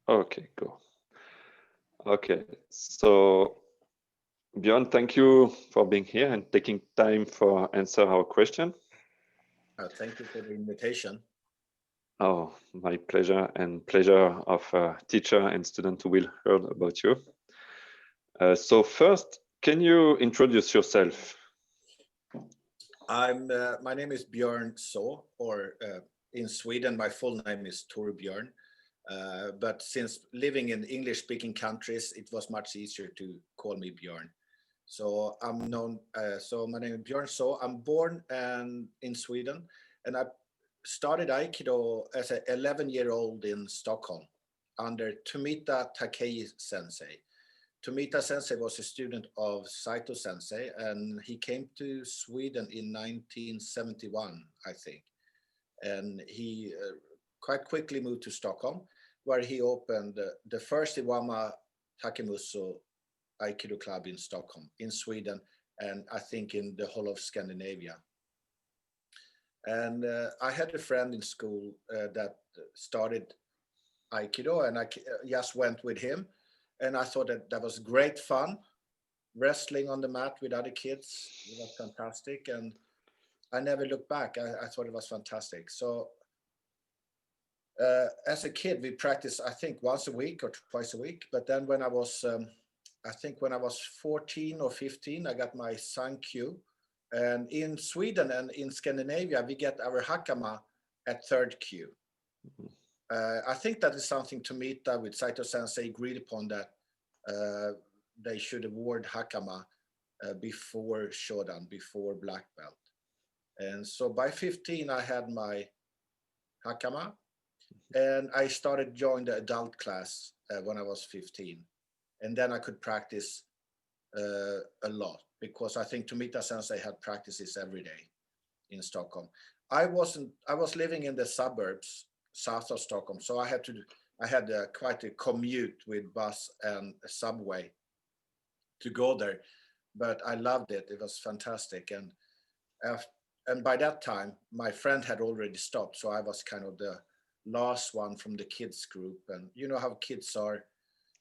Okay, go. Okay, so Bjorn, thank you for being here and taking time for answer our question. Thank you for the invitation. Oh, my pleasure and pleasure of a teacher and student who will hear about you. So first, can you introduce yourself? My name is Bjorn Saw, or in Sweden, my full name is Bjorn. But since living in English-speaking countries, it was much easier to call me Bjorn. So I'm known. So my name is Bjorn Saw. I'm born in Sweden, and I started Aikido as an 11-year-old in Stockholm under Tomita Takei Sensei. Tomita Sensei was a student of Saito Sensei, and he came to Sweden in 1971, I think. And he quite quickly moved to Stockholm, where he opened the first Iwama Takemuso Aikido club in Stockholm, in Sweden, and I think in the whole of Scandinavia. And I had a friend in school that started Aikido, and I just went with him. And I thought that was great fun, wrestling on the mat with other kids. It was fantastic. And I never looked back. I thought it was fantastic. So as a kid, we practiced, I think, once a week or twice a week. But then when I was, I think when I was 14 or 15, I got my Sankyu. And in Sweden and in Scandinavia, we get our Hakama at third kyu. I think that is something Tomita with Saito Sensei agreed upon, that they should award Hakama before Shodan, before black belt. And so by 15, I had my Hakama, and I started joining the adult class when I was 15. And then I could practice a lot, because I think Tomita Sensei had practices every day in Stockholm. I was living in the suburbs south of Stockholm, so I had quite a commute with bus and a subway to go there, but I loved it. It was fantastic. And by that time, my friend had already stopped, so I was kind of the last one from the kids group. And you know how kids are.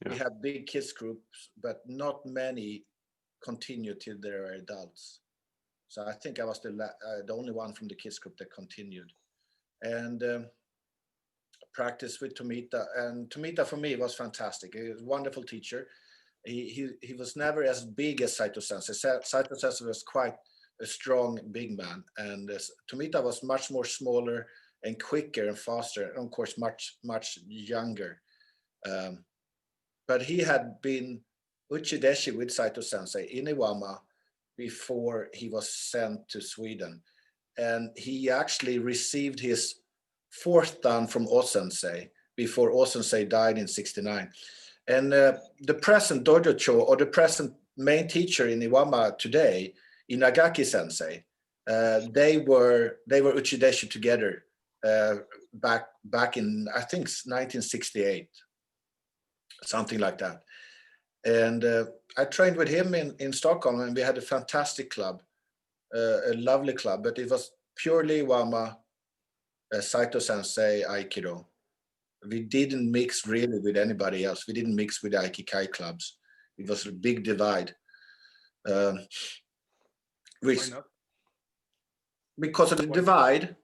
Yeah. We have big kids groups, but not many continue till they're adults. So I think I was the only one from the kids group that continued. And practice with Tomita, and Tomita for me was fantastic. He was a wonderful teacher. He was never as big as Saito Sensei. Saito Sensei was quite a strong big man, and Tomita was much more smaller and quicker and faster, and of course much younger. But he had been Uchi Dechi with Saito Sensei in Iwama before he was sent to Sweden, and he actually received his fourth dan from O-sensei before O-sensei died in '69. And the present dojo-cho, or the present main teacher in Iwama today, Inagaki Sensei, they were Uchi Dechi together back in, I think, 1968, something like that. And I trained with him in Stockholm, and we had a fantastic club, a lovely club, but it was purely Iwama, Saito Sensei Aikido. We didn't mix really with anybody else. We didn't mix with the Aikikai clubs. It was a big divide. Why not? Because of the divide.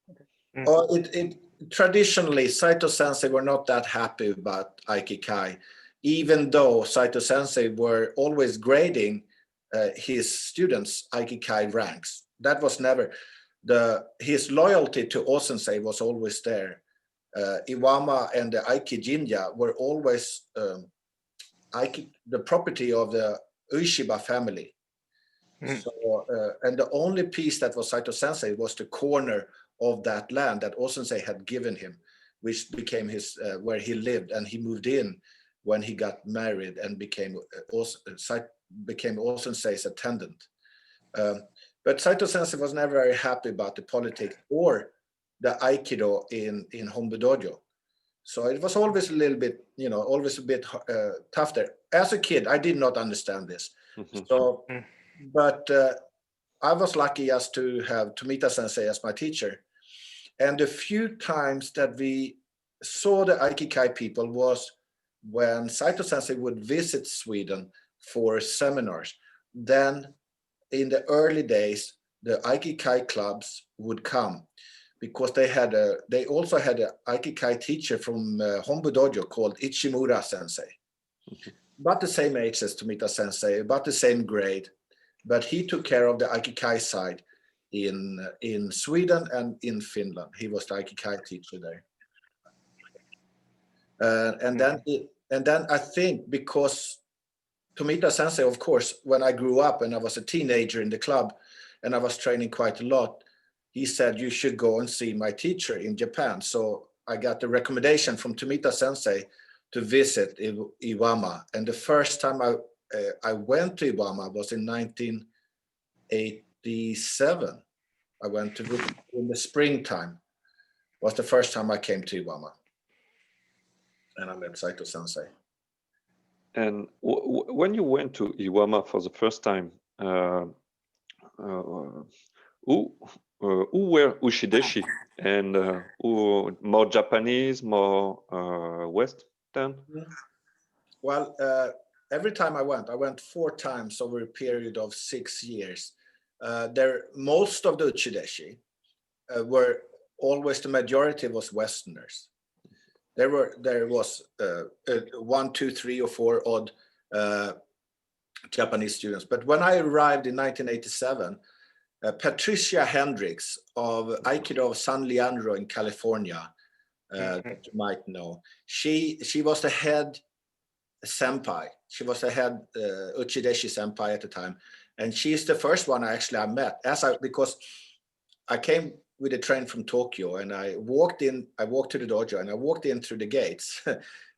Okay. Or it traditionally, Saito Sensei were not that happy about Aikikai, even though Saito Sensei were always grading his students' Aikikai ranks. That was never his loyalty to O-sensei was always there. Iwama and the Aiki Jinja were always the property of the Ueshiba family. So, and the only piece that was Saito Sensei was the corner of that land that O-sensei had given him, which became his where he lived, and he moved in when he got married and became O-sensei's attendant. But Saito Sensei was never very happy about the politics or the Aikido in Hombu Dojo. So it was always a little bit, always a bit tough there. As a kid, I did not understand this. So, but I was lucky just to have Tomita Sensei as my teacher. And the few times that we saw the Aikikai people was when Saito Sensei would visit Sweden for seminars. Then in the early days, the Aikikai clubs would come because they also had an Aikikai teacher from Hombu Dojo called Ichimura Sensei. About the same age as Tomita Sensei, about the same grade, but he took care of the Aikikai side in Sweden and in Finland. He was the Aikikai teacher there. And then I think because Tomita Sensei, of course, when I grew up and I was a teenager in the club and I was training quite a lot, he said, you should go and see my teacher in Japan. So I got the recommendation from Tomita Sensei to visit Iwama. And the first time I went to Iwama was in 1987. I went to visit in the springtime. Was the first time I came to Iwama. And I met Saito Sensei. And when you went to Iwama for the first time, who were Uchi Dechi, and who more Japanese, more Western? Well, every time I went 4 times over a period of 6 years. Most of the Uchi Dechi were always, the majority was Westerners. There was 1, 2, 3, or 4 odd Japanese students. But when I arrived in 1987, Patricia Hendricks of Aikido of San Leandro in California, that you might know, she was the head senpai. She was the head Uchi Dechi senpai at the time, and she's the first one I met. Because I came with a train from Tokyo, and I walked to the dojo, and I walked in through the gates,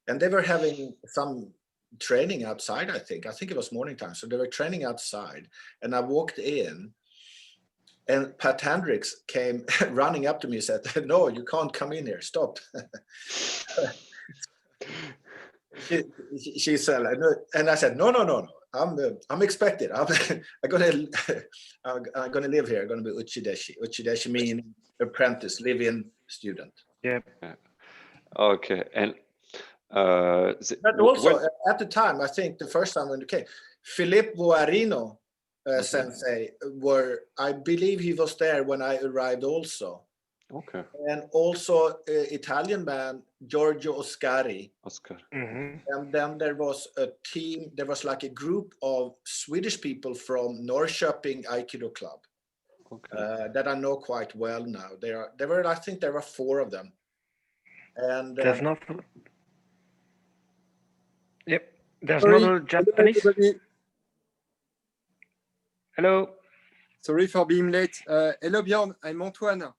and they were having some training outside. I think it was morning time, so they were training outside, and I walked in, and Pat Hendricks came running up to me and said, "No, you can't come in here. Stop." She said, and I said, no. I'm expected. I'm gonna live here. I'm gonna be Uchi Dechi. Uchi Dechi meaning apprentice, live-in student. Yeah. Okay, and but also at the time, I think the first time when you came, Philippe Guarino Sensei I believe he was there when I arrived also. Okay. And also Italian man Giorgio Oscari. Mm-hmm. And then there was a team. There was like a group of Swedish people from Norrköping Aikido Club. Okay. That I know quite well now. I think there were 4 of them. And there's not. Yep. There's not a Japanese. Hello, Hello. Sorry for being late. Hello, Bjorn. I'm Antoine.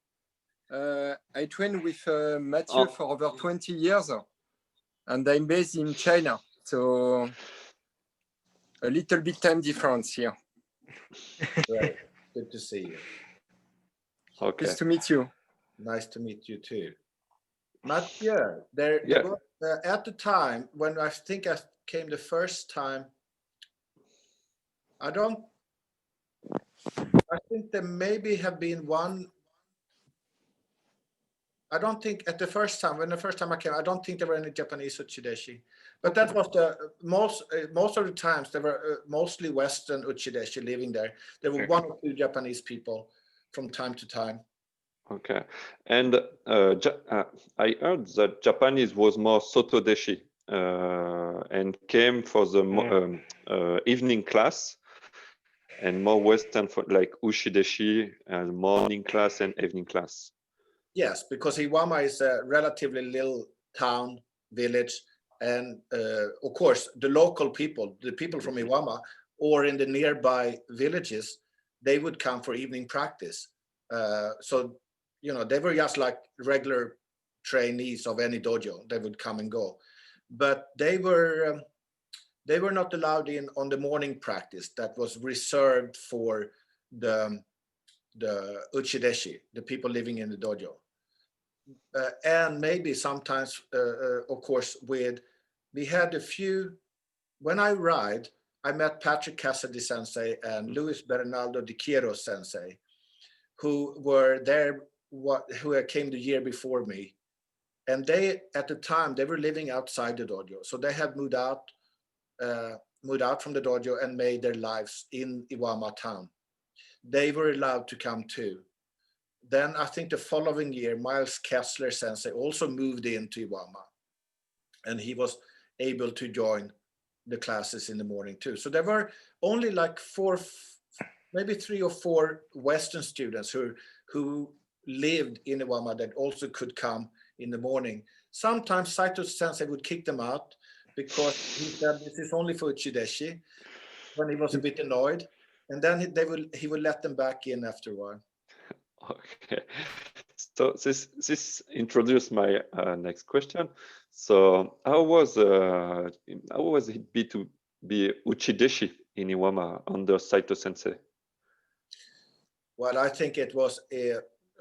I trained with Mathieu for over 20 years, and I'm based in China. So a little bit time difference here. Right. Good to see you. Okay. Nice to meet you. Nice to meet you too. Mathieu, there was, at the time when I think I came the first time, I think there maybe have been one. I don't think when the first time I came, I don't think there were any Japanese Uchi Dechi. But that was the most of the times there were mostly Western Uchi Dechi living there. There were 1 or 2 Japanese people from time to time. Okay, and I heard that Japanese was more Soto Deshi and came for the evening class, and more Western for like Uchi Deshi and morning class and evening class. Yes, because Iwama is a relatively little town, village, and of course the local people, the people from Iwama or in the nearby villages, they would come for evening practice. So, they were just like regular trainees of any dojo. They would come and go, but they were not allowed in on the morning practice that was reserved for the Uchi Dechi, the people living in the dojo. And maybe sometimes, of course, we had a few. When I arrived, I met Patrick Cassidy Sensei and Luis Bernardo Di Chiero Sensei, who were there, who came the year before me. And they, at the time, they were living outside the dojo. So they had moved out from the dojo and made their lives in Iwama town. They were allowed to come too. Then I think the following year, Miles Kessler Sensei also moved into Iwama, and he was able to join the classes in the morning too. So there were only like maybe 3 or 4 Western students who lived in Iwama that also could come in the morning. Sometimes Saito Sensei would kick them out because he said this is only for Uchi Dechi, when he was a bit annoyed, and then he would let them back in after a while. Okay, so this introduced my next question. So how was it to be Uchi Dechi in Iwama under Saito Sensei? Well, I think it was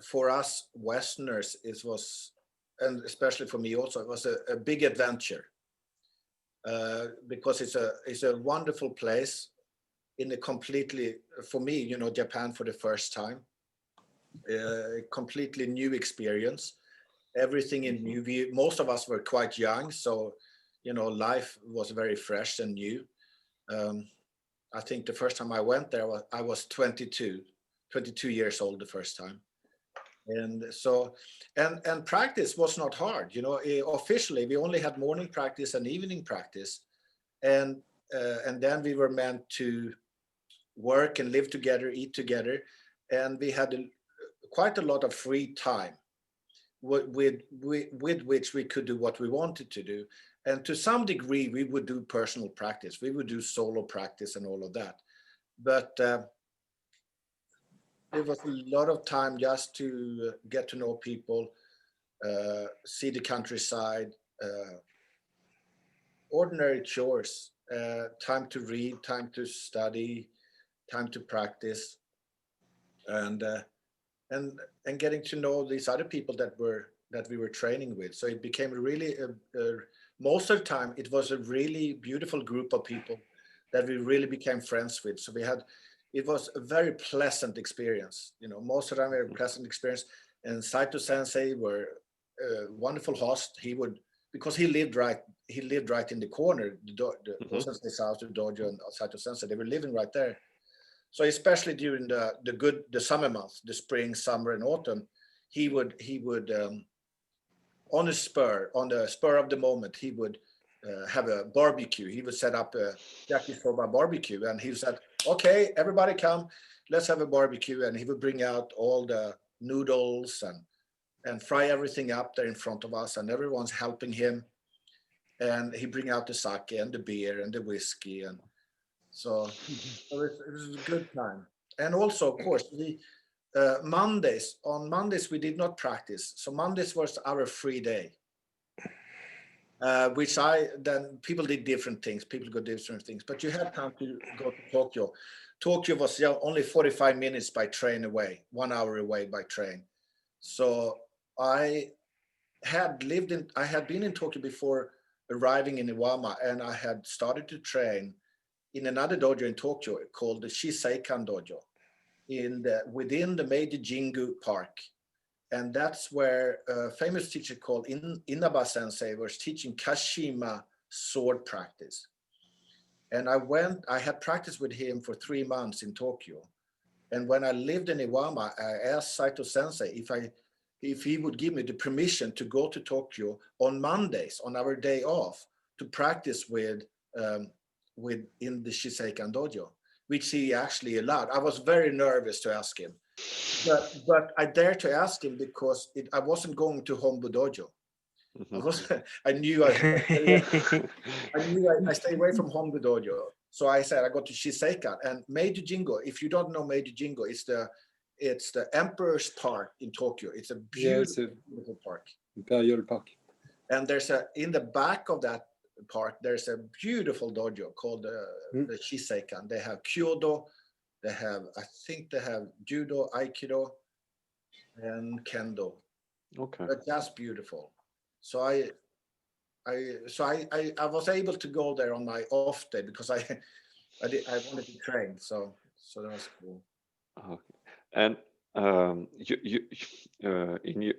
for us Westerners, it was, and especially for me also, it was a big adventure because it's a wonderful place in a completely, for me, you know, Japan for the first time, a completely new experience. Everything in new. Most of us were quite young, so you know, life was very fresh and new. I think the first time I went there, I was 22 years old the first time. And so, and practice was not hard. You know, officially we only had morning practice and evening practice, and then we were meant to work and live together, eat together, and we had quite a lot of free time with which we could do what we wanted to do. And to some degree, we would do personal practice. We would do solo practice and all of that. But there was a lot of time just to get to know people, see the countryside, ordinary chores, time to read, time to study, time to practice, and getting to know these other people that we were training with. So it became really most of the time it was a really beautiful group of people that we really became friends with. So it was a very pleasant experience. You know, most of the time very pleasant experience. And Saito Sensei were a wonderful host. Because he lived right in the corner, the Sensei's house, the dojo, and Saito Sensei, they were living right there. So especially during the summer months, the spring, summer, and autumn, he would on the spur of the moment, he would have a barbecue. He would set up a yakisoba barbecue, and he said, "Okay, everybody come, let's have a barbecue." And he would bring out all the noodles and fry everything up there in front of us, and everyone's helping him. And he bring out the sake and the beer and the whiskey, and so it was a good time. And also, of course, on Mondays we did not practice. So Mondays was our free day, which then people did different things. People got different things, but you had time to go to Tokyo. Tokyo was only 45 minutes by train away, 1 hour away by train. So I had been in Tokyo before arriving in Iwama, and I had started to train in another dojo in Tokyo called the Shiseikan Dojo within the Meiji Jingu Park. And that's where a famous teacher called Inaba Sensei was teaching Kashima sword practice. And I had practiced with him for 3 months in Tokyo. And when I lived in Iwama, I asked Saito Sensei if he would give me the permission to go to Tokyo on Mondays, on our day off, to practice in the Shiseikan Dojo, which he actually allowed. I was very nervous to ask him, but I dared to ask him because I wasn't going to Hombu Dojo. I knew I stay away from Hombu Dojo. So I said I go to Shiseikan and Meiji Jingo. If you don't know Meiji Jingo, it's the Emperor's Park in Tokyo. It's a beautiful park. Imperial Park. And in the back of that park, there's a beautiful dojo called the Shiseikan. They have Kyodo, I think they have Judo, Aikido, and Kendo. Okay. But that's beautiful. So I was able to go there on my off day because I wanted to train. So that was cool. Okay. And you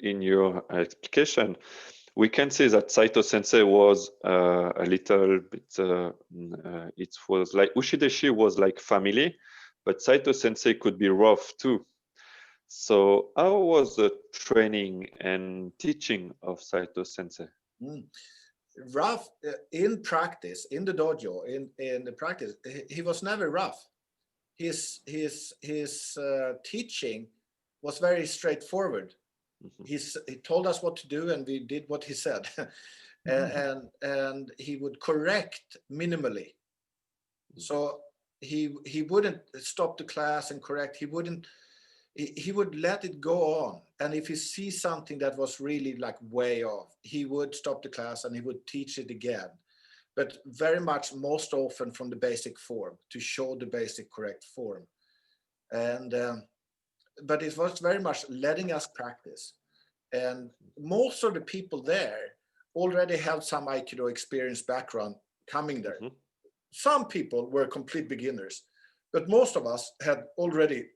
in your explication, we can say that Saito Sensei was a little bit, it was like Uchi Dechi was like family, but Saito Sensei could be rough too. So how was the training and teaching of Saito Sensei? Rough in practice, in the dojo, in the practice, he was never rough. His teaching was very straightforward. He told us what to do, and we did what he said. and he would correct minimally. So he wouldn't stop the class and correct. He would let it go on. And if he sees something that was really like way off, he would stop the class and he would teach it again. But very much, most often from the basic form, to show the basic correct form. And but it was very much letting us practice. And most of the people there already had some Aikido experience background coming there. Some people were complete beginners, but most of us had already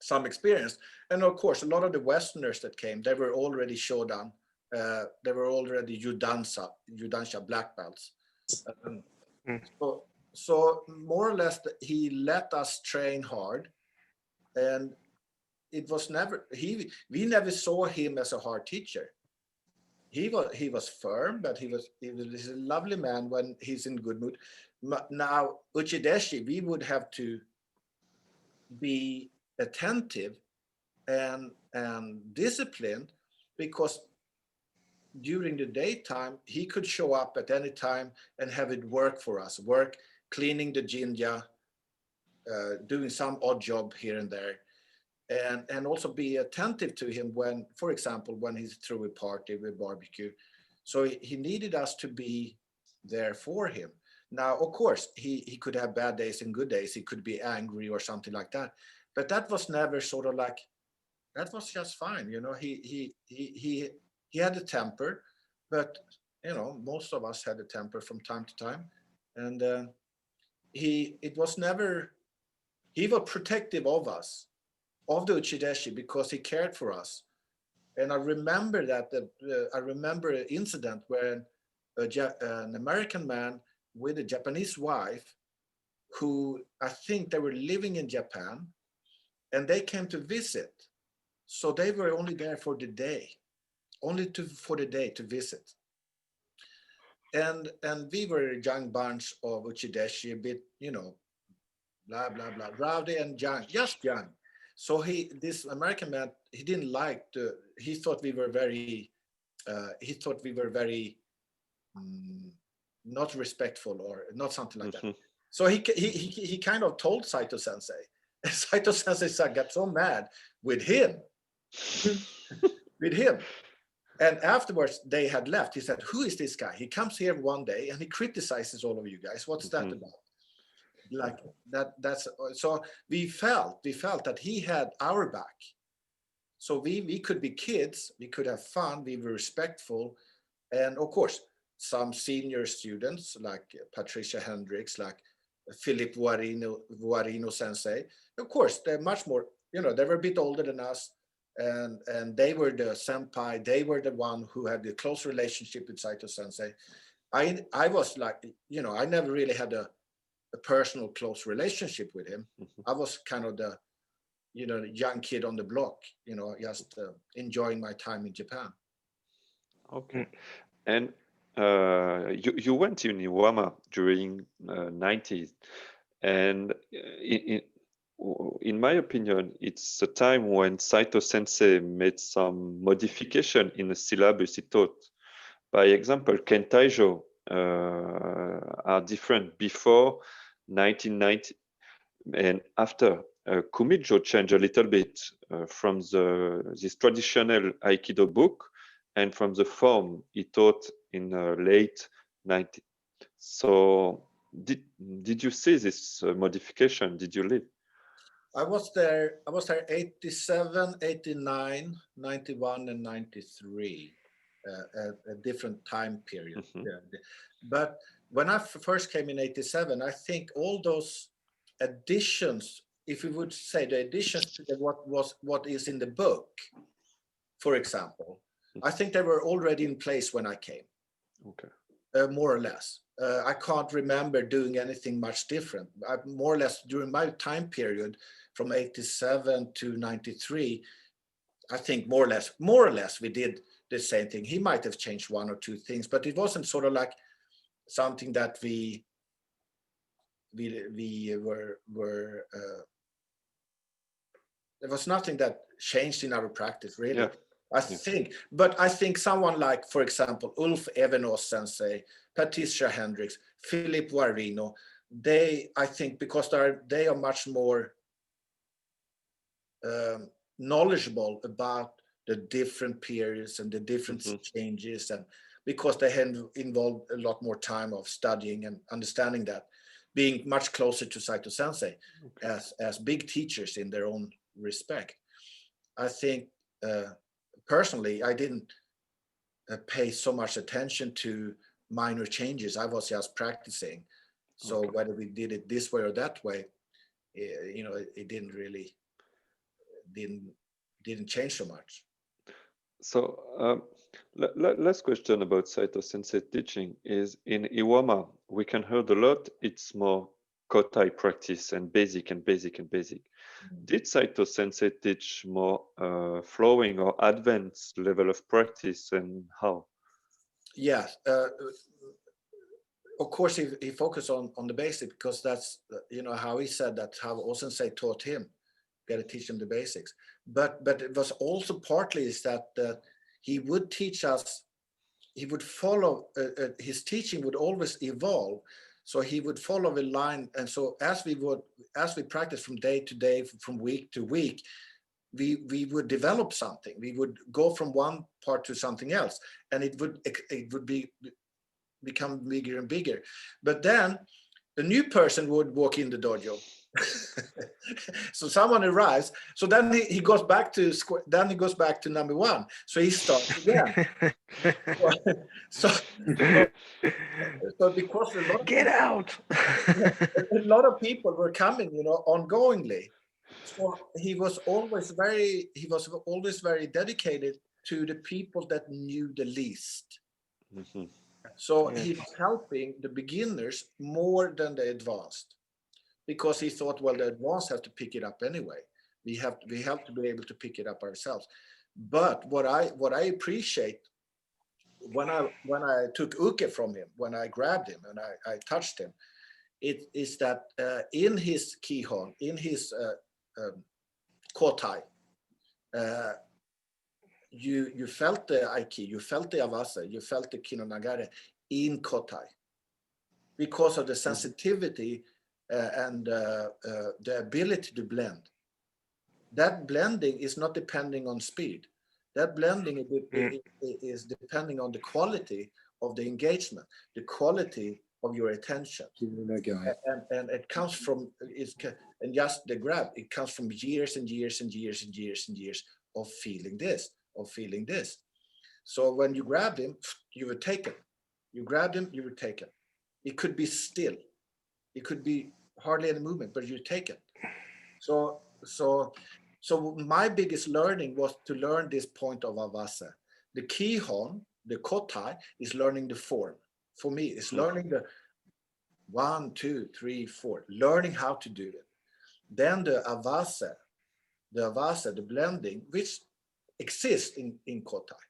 some experience. And of course, a lot of the Westerners that came, they were already Shodan, they were already Yudansha black belts. So more or less, he let us train hard, and it was never we never saw him as a hard teacher. He was firm, but he was a lovely man when he's in good mood. Now Uchi Dechi, we would have to be attentive and disciplined, because during the daytime he could show up at any time and have it work for us, cleaning the jinja, doing some odd job here and there, and also be attentive to him when, for example, when he's through a party with barbecue. So he needed us to be there for him. Now, of course, he could have bad days and good days. He could be angry or something like that, but that was never sort of like, that was just fine. You know, he had a temper, but you know, most of us had a temper from time to time, and he was protective of us, of the Uchi Dechi, because he cared for us. And I remember that I remember an incident where an American man with a Japanese wife, who I think they were living in Japan, and they came to visit. So they were only there for the day, for the day to visit. And we were a young bunch of Uchi Dechi, a bit, you know, blah blah blah, rowdy and young, just young. So this American man, he didn't like he thought we were very not respectful, or not something like that. So he kind of told Saito Sensei. Saito Sensei got so mad with him, And afterwards they had left. He said, "Who is this guy? He comes here one day and he criticizes all of you guys. What's that about?" Like that's so we felt that he had our back. So we could be kids, we could have fun, we were respectful. And of course, some senior students like Patricia Hendricks, like Philip Guarino Sensei, of course, they're much more, you know, they were a bit older than us, and they were the senpai, they were the one who had the close relationship with Saito Sensei. I was like, you know, I never really had a personal close relationship with him. I was kind of the, you know, the young kid on the block, you know, just enjoying my time in Japan. Okay. And you went in Iwama during 90s, and in my opinion, it's a time when Saito Sensei made some modification in the syllabus he taught. By example, Kentaijo are different before 1990 and after. Kumijo changed a little bit from this traditional Aikido book and from the form he taught in late 90s. So did you see this modification? Did you live? I was there 87, 89, 91, and 93, a different time period. Yeah. But when I first came in 87, I think all those additions, if we would say the additions to what is in the book, for example, I think they were already in place when I came. Okay. More or less. I can't remember doing anything much different. More or less during my time period from 87 to 93, I think more or less we did the same thing. He might have changed one or two things, but it wasn't sort of like something that we were there was nothing that changed in our practice, really. Yeah. I think someone like, for example, Ulf Evenås Sensei, Patricia Hendricks, Philip Guarino, I think because they are much more knowledgeable about the different periods and the different changes, and because they had involved a lot more time of studying and understanding that, being much closer to Saito Sensei as big teachers in their own respect. I think personally, I didn't pay so much attention to minor changes. I was just practicing. So whether we did it this way or that way, it didn't really didn't change so much. So last question about Saito Sensei teaching is in Iwama, we can hear a lot. It's more kotai practice and basic and basic and basic. Did Saito Sensei teach more flowing or advanced level of practice, and how? Yes, of course he focused on the basic, because that's how he said that, how Osensei taught him, got to teach him the basics. But it was also partly is that he would teach us, he would follow his teaching would always evolve. So he would follow a line, and so as we practice from day to day, from week to week, we would develop something. We would go from one part to something else, and it would become bigger and bigger. But then a new person would walk in the dojo. So someone arrives. So then he goes back to then he goes back to number one. So he starts again. so because a lot of Get out. a lot of people were coming, ongoingly. So he was always very dedicated to the people that knew the least. So he was helping the beginners more than the advanced, because he thought, well, the advanced have to pick it up anyway. We have to be able to pick it up ourselves. But what I appreciate when I took uke from him, when I grabbed him and I touched him, it is that in his kihon, in his kotai, you felt the aiki, you felt the avasa, you felt the kinonagare in kotai, because of the sensitivity and the ability to blend. That blending is not depending on speed. That blending is depending on the quality of the engagement, the quality of your attention, and it comes from and just the grab. It comes from years and years and years and years and years of feeling this, So when you grabbed him, you were taken. You grabbed him, you were taken. It could be still. It could be hardly any movement, but you're taken. So my biggest learning was to learn this point of avasa. The kihon, the kotai, is learning the form. For me, it's learning the 1, 2, 3, 4, learning how to do it. Then the avasa, the blending, which exists in kotai,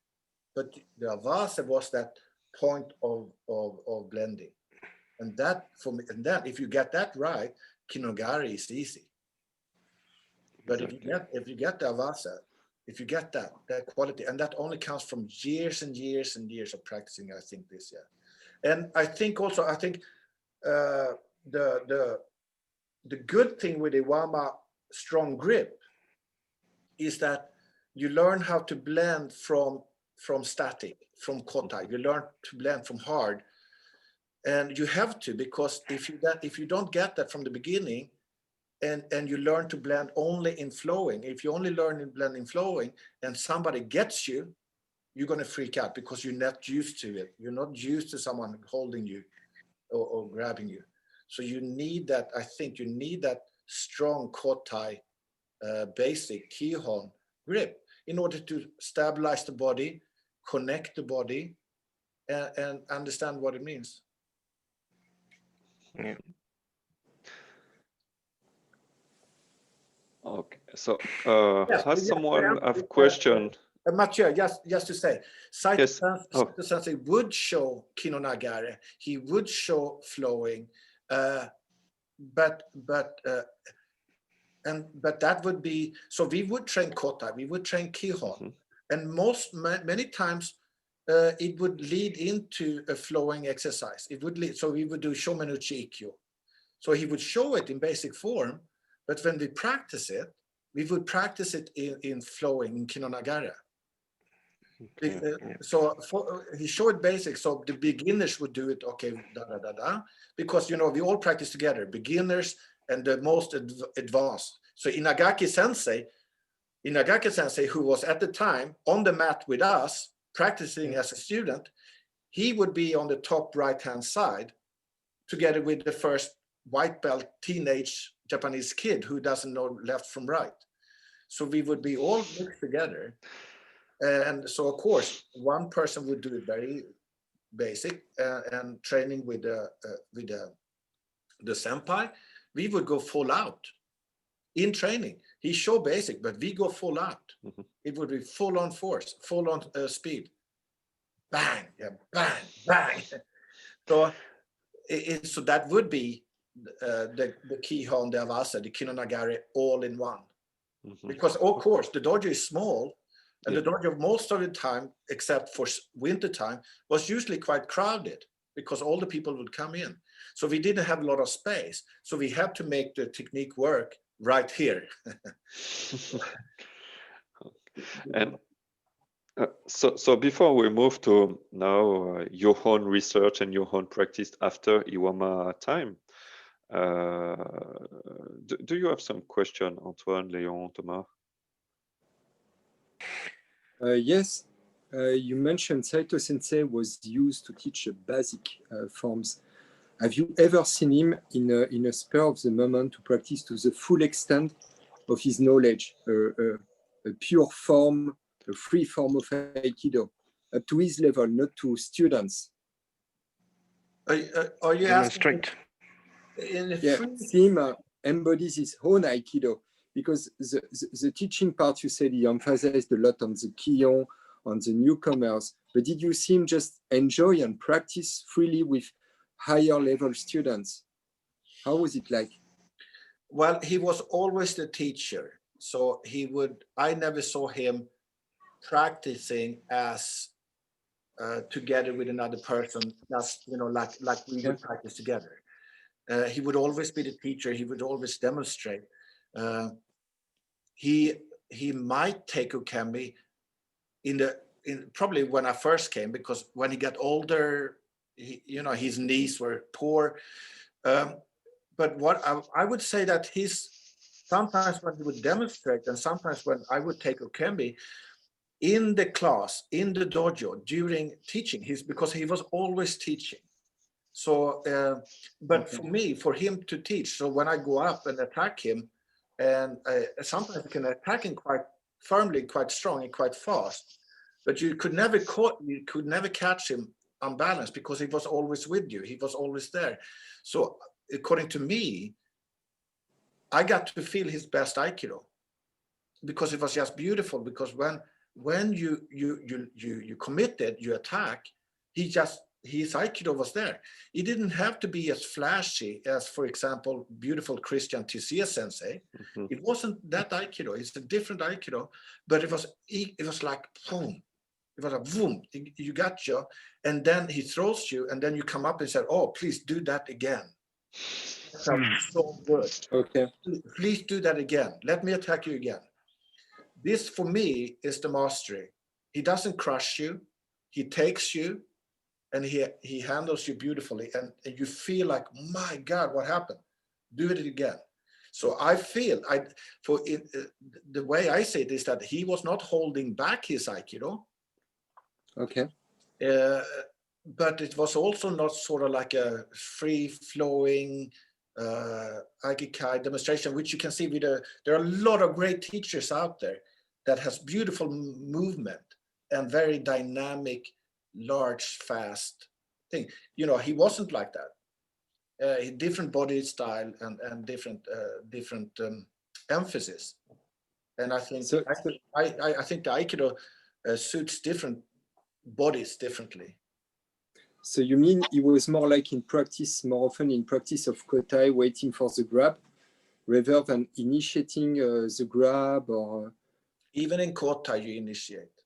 but the avasa was that point of blending. And that for me, and then if you get that right, kinogari is easy. But if you get the avasa, if you get that quality, and that only comes from years and years and years of practicing, I think this year. And I think the good thing with Iwama strong grip is that you learn how to blend from static, from kotai. You learn to blend from hard. And you have to, because if you don't get that from the beginning, and you learn to blend only in flowing, if you only learn in blending flowing and somebody gets you, you're going to freak out, because you're not used to it. You're not used to someone holding you or grabbing you. So you need that, I think you need that strong kotai basic kihon grip in order to stabilize the body, connect the body, and understand what it means. Yeah. Okay, so Yes, has yes, someone have question? Mathieu, just to say, Saito Yes. Saito Sensei would show kinonagare, he would show flowing, but that would be, so we would train kota, we would train kihon, and many times it would lead into a flowing exercise. It would lead, so we would do shomenuchi ikkyo. So he would show it in basic form, but when we practice it, we would practice it in flowing, in kinonagara. So he showed basic, so the beginners would do it, okay, because, you know, we all practice together, beginners and the most advanced. So Inagaki Sensei, who was at the time on the mat with us, practicing as a student, he would be on the top right-hand side, together with the first white belt teenage Japanese kid who doesn't know left from right. So we would be all mixed together. And so, of course, one person would do it very basic and training with the senpai. We would go full out in training. He showed basic, but we go full out. It would be full on force, full on speed. Bang, yeah, bang, bang. So, so that would be the Kihon, the Avasa, the Kinonagare all in one. Because, of course, the dojo is small, and the dojo most of the time, except for winter time, was usually quite crowded because all the people would come in. So we didn't have a lot of space. So we had to make the technique work right here. And so before we move to now your own research and your own practice after Iwama time, do you have some question, Antoine, Léon, Thomas? Yes, you mentioned Saito Sensei was used to teach basic forms. Have you ever seen him in a spur of the moment to practice to the full extent of his knowledge, a pure form, a free form of Aikido, up to his level, not to students? Are you Demonstrate. Him embodies his own Aikido, because the teaching part, you said he emphasized a lot on the Kion, on the newcomers, but did you see him just enjoy and practice freely with higher level students? How was it like? Well, he was always the teacher. So I never saw him practicing as together with another person, just, you know, like we would practice together. He would always be the teacher. He would always demonstrate. He might take ukemi in probably when I first came, because when he got older, his knees were poor. But what I would say that sometimes when he would demonstrate, and sometimes when I would take ukemi in the class, in the dojo during teaching, because he was always teaching. So, but for him to teach, so when I go up and attack him, and sometimes I can attack him quite firmly, quite strong, and quite fast, but you could never catch him unbalanced, because he was always with you. He was always there. So, according to me, I got to feel his best Aikido, because it was just beautiful. Because when you committed, you attack, his Aikido was there. It didn't have to be as flashy as, for example, beautiful Christian Tisia Sensei. It wasn't that Aikido. It's a different Aikido, but it was like boom. It was a boom. You got you, and then he throws you, and then you come up and said, "Oh, please do that again." That sounds so good. Okay. Please do that again. Let me attack you again. This, for me, is the mastery. He doesn't crush you. He takes you, and he handles you beautifully, and you feel like, my God, what happened? Do it again. So I feel, the way I say it is that he was not holding back his Aikido. Okay. But it was also not sort of like a free-flowing Aikikai demonstration, which you can see there are a lot of great teachers out there that has beautiful movement, and very dynamic, large, fast thing. You know, he wasn't like that. Different body style and different emphasis. And I think So, I think the Aikido suits different bodies differently. so you mean he was more like in practice, more often in practice of kotai, waiting for the grab, rather than initiating the grab, or Even in kotai, you initiate.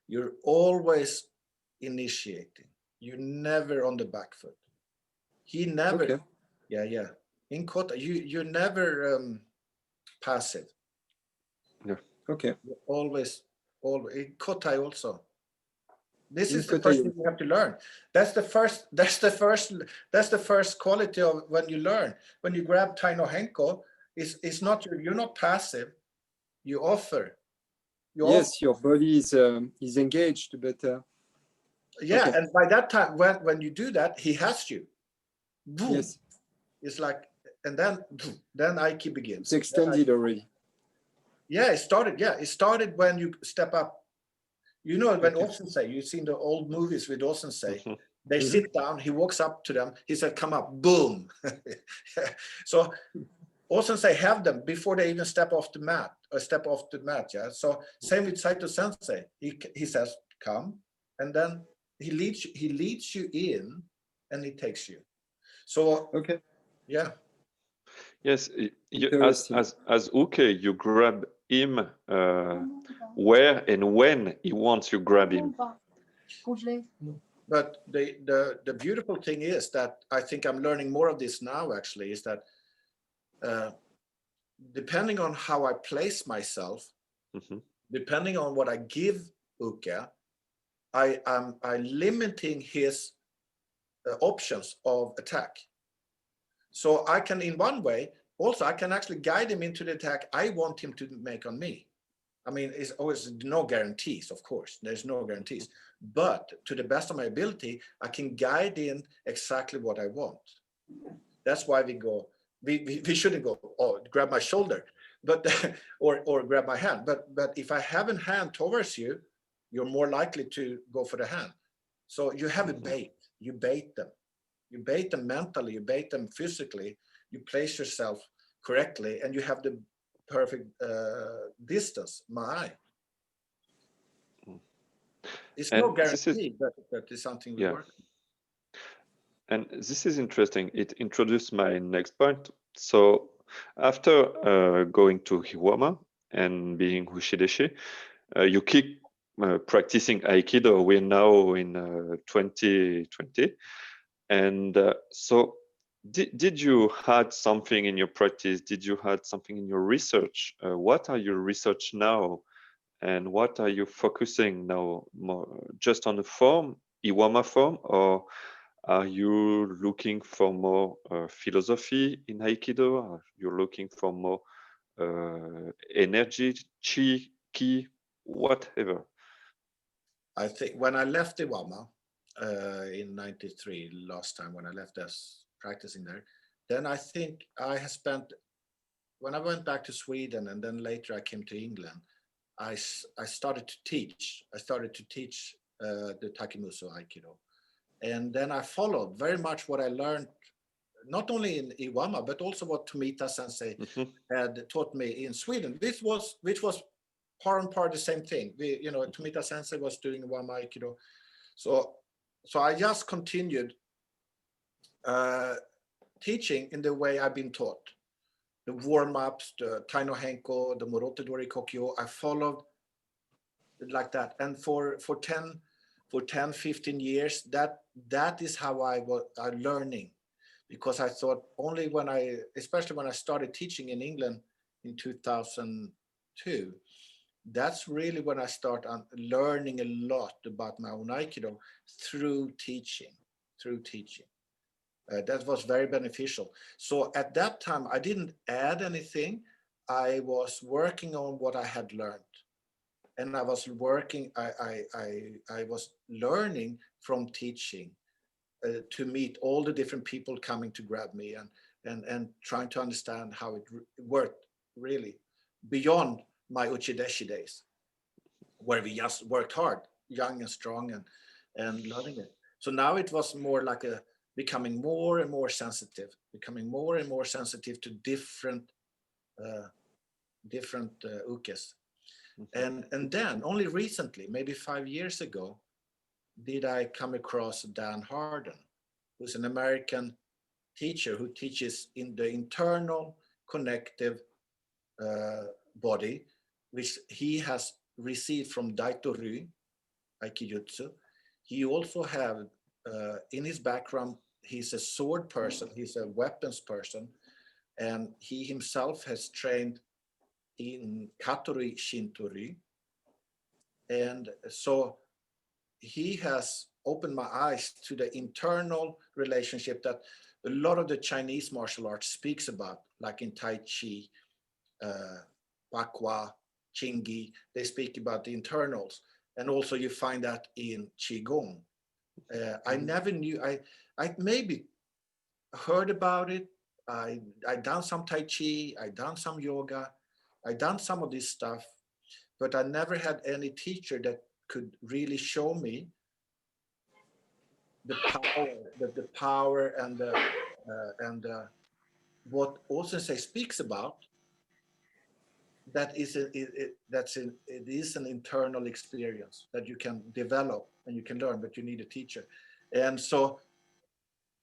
You're always initiating. You're never on the back foot. He never. Okay. Yeah. In kota, you're never passive. Yeah. Okay. You're always in kotai also. This In is the kotai first thing also. you have to learn. That's the first quality of when you learn. When you grab Tai no Henko, it's not you're not passive. You offer. Yes, your body is engaged, but yeah, okay. and by that time, when you do that, he has you. Boom. Yes, It's like, and then Aiki begins. it's extended already. Yeah, it started. Yeah, it started when you step up. You know, when Okay. Osensei, you've seen the old movies with Osensei, Mhm. they sit down, he walks up to them, he said, come up, boom. So Osensei have them before they even step off the mat, yeah. So same with Saito Sensei. He says, come, and then he leads you in and he takes you. So Okay. yeah. Yes, Interesting. as Uke, you grab him where and when he wants you grab him. But the beautiful thing is that I think I'm learning more of this now, actually, is that depending on how I place myself, depending on what I give Uke, I'm limiting his options of attack. So I can, in one way, also I can actually guide him into the attack I want him to make on me. I mean, it's always no guarantees, of course. There's no guarantees. But to the best of my ability, I can guide in exactly what I want. That's why we shouldn't go, oh, grab my shoulder, but or grab my hand. But if I have a hand towards you, you're more likely to go for the hand. So you have a bait. You bait them. You bait them mentally. You bait them physically. You place yourself correctly, and you have the perfect distance. It's no guarantee that is something we work. And this is interesting. It introduced my next point. So after going to Iwama and being Uchi Dechi, you keep practicing Aikido. We're now in 2020. And so did you had something in your practice? Did you had something in your research? What are your research now? And what are you focusing now? More just on the form, Iwama form, or are you looking for more philosophy in Aikido? Are you looking for more energy, chi, ki, whatever? I think when I left Iwama in '93, last time when I left us practicing there, then I think I have spent, when I went back to Sweden and then later I came to England, I started to teach. I started to teach the Takemuso Aikido. And then I followed very much what I learned, not only in Iwama, but also what Tomita Sensei had taught me in Sweden. Which was part and part the same thing. Tomita Sensei was doing Iwama Aikido. So I just continued teaching in the way I've been taught. The warm-ups, the Tai no Henko, the Morote Dori Kokyo, I followed like that. And for 10, 15 years, that is how I was learning. Because I thought only especially when I started teaching in England in 2002, that's really when I started learning a lot about my own Aikido through teaching. That was very beneficial. So at that time, I didn't add anything. I was working on what I had learned. And I was working, I was learning from teaching to meet all the different people coming to grab me and trying to understand how it worked really. beyond my Uchi Dechi days, where we just worked hard, young and strong, and learning it. So now it was more like becoming more and more sensitive, to different ukes. And then only recently, maybe 5 years ago, did I come across Dan Harden, who's an American teacher who teaches in the internal connective body, which he has received from Daito Ryu Aikijutsu. He also have in his background, he's a sword person, he's a weapons person, and he himself has trained in Katori Shintori. And so he has opened my eyes to the internal relationship that a lot of the Chinese martial arts speaks about, like in Tai Chi, Bakwa, Chingi, they speak about the internals. And also you find that in Qigong. I never knew, I maybe heard about it. I done some Tai Chi, I done some yoga, I done some of this stuff, but I never had any teacher that could really show me the power and what Osensei speaks about. That is it is an internal experience that you can develop and you can learn, but you need a teacher. And so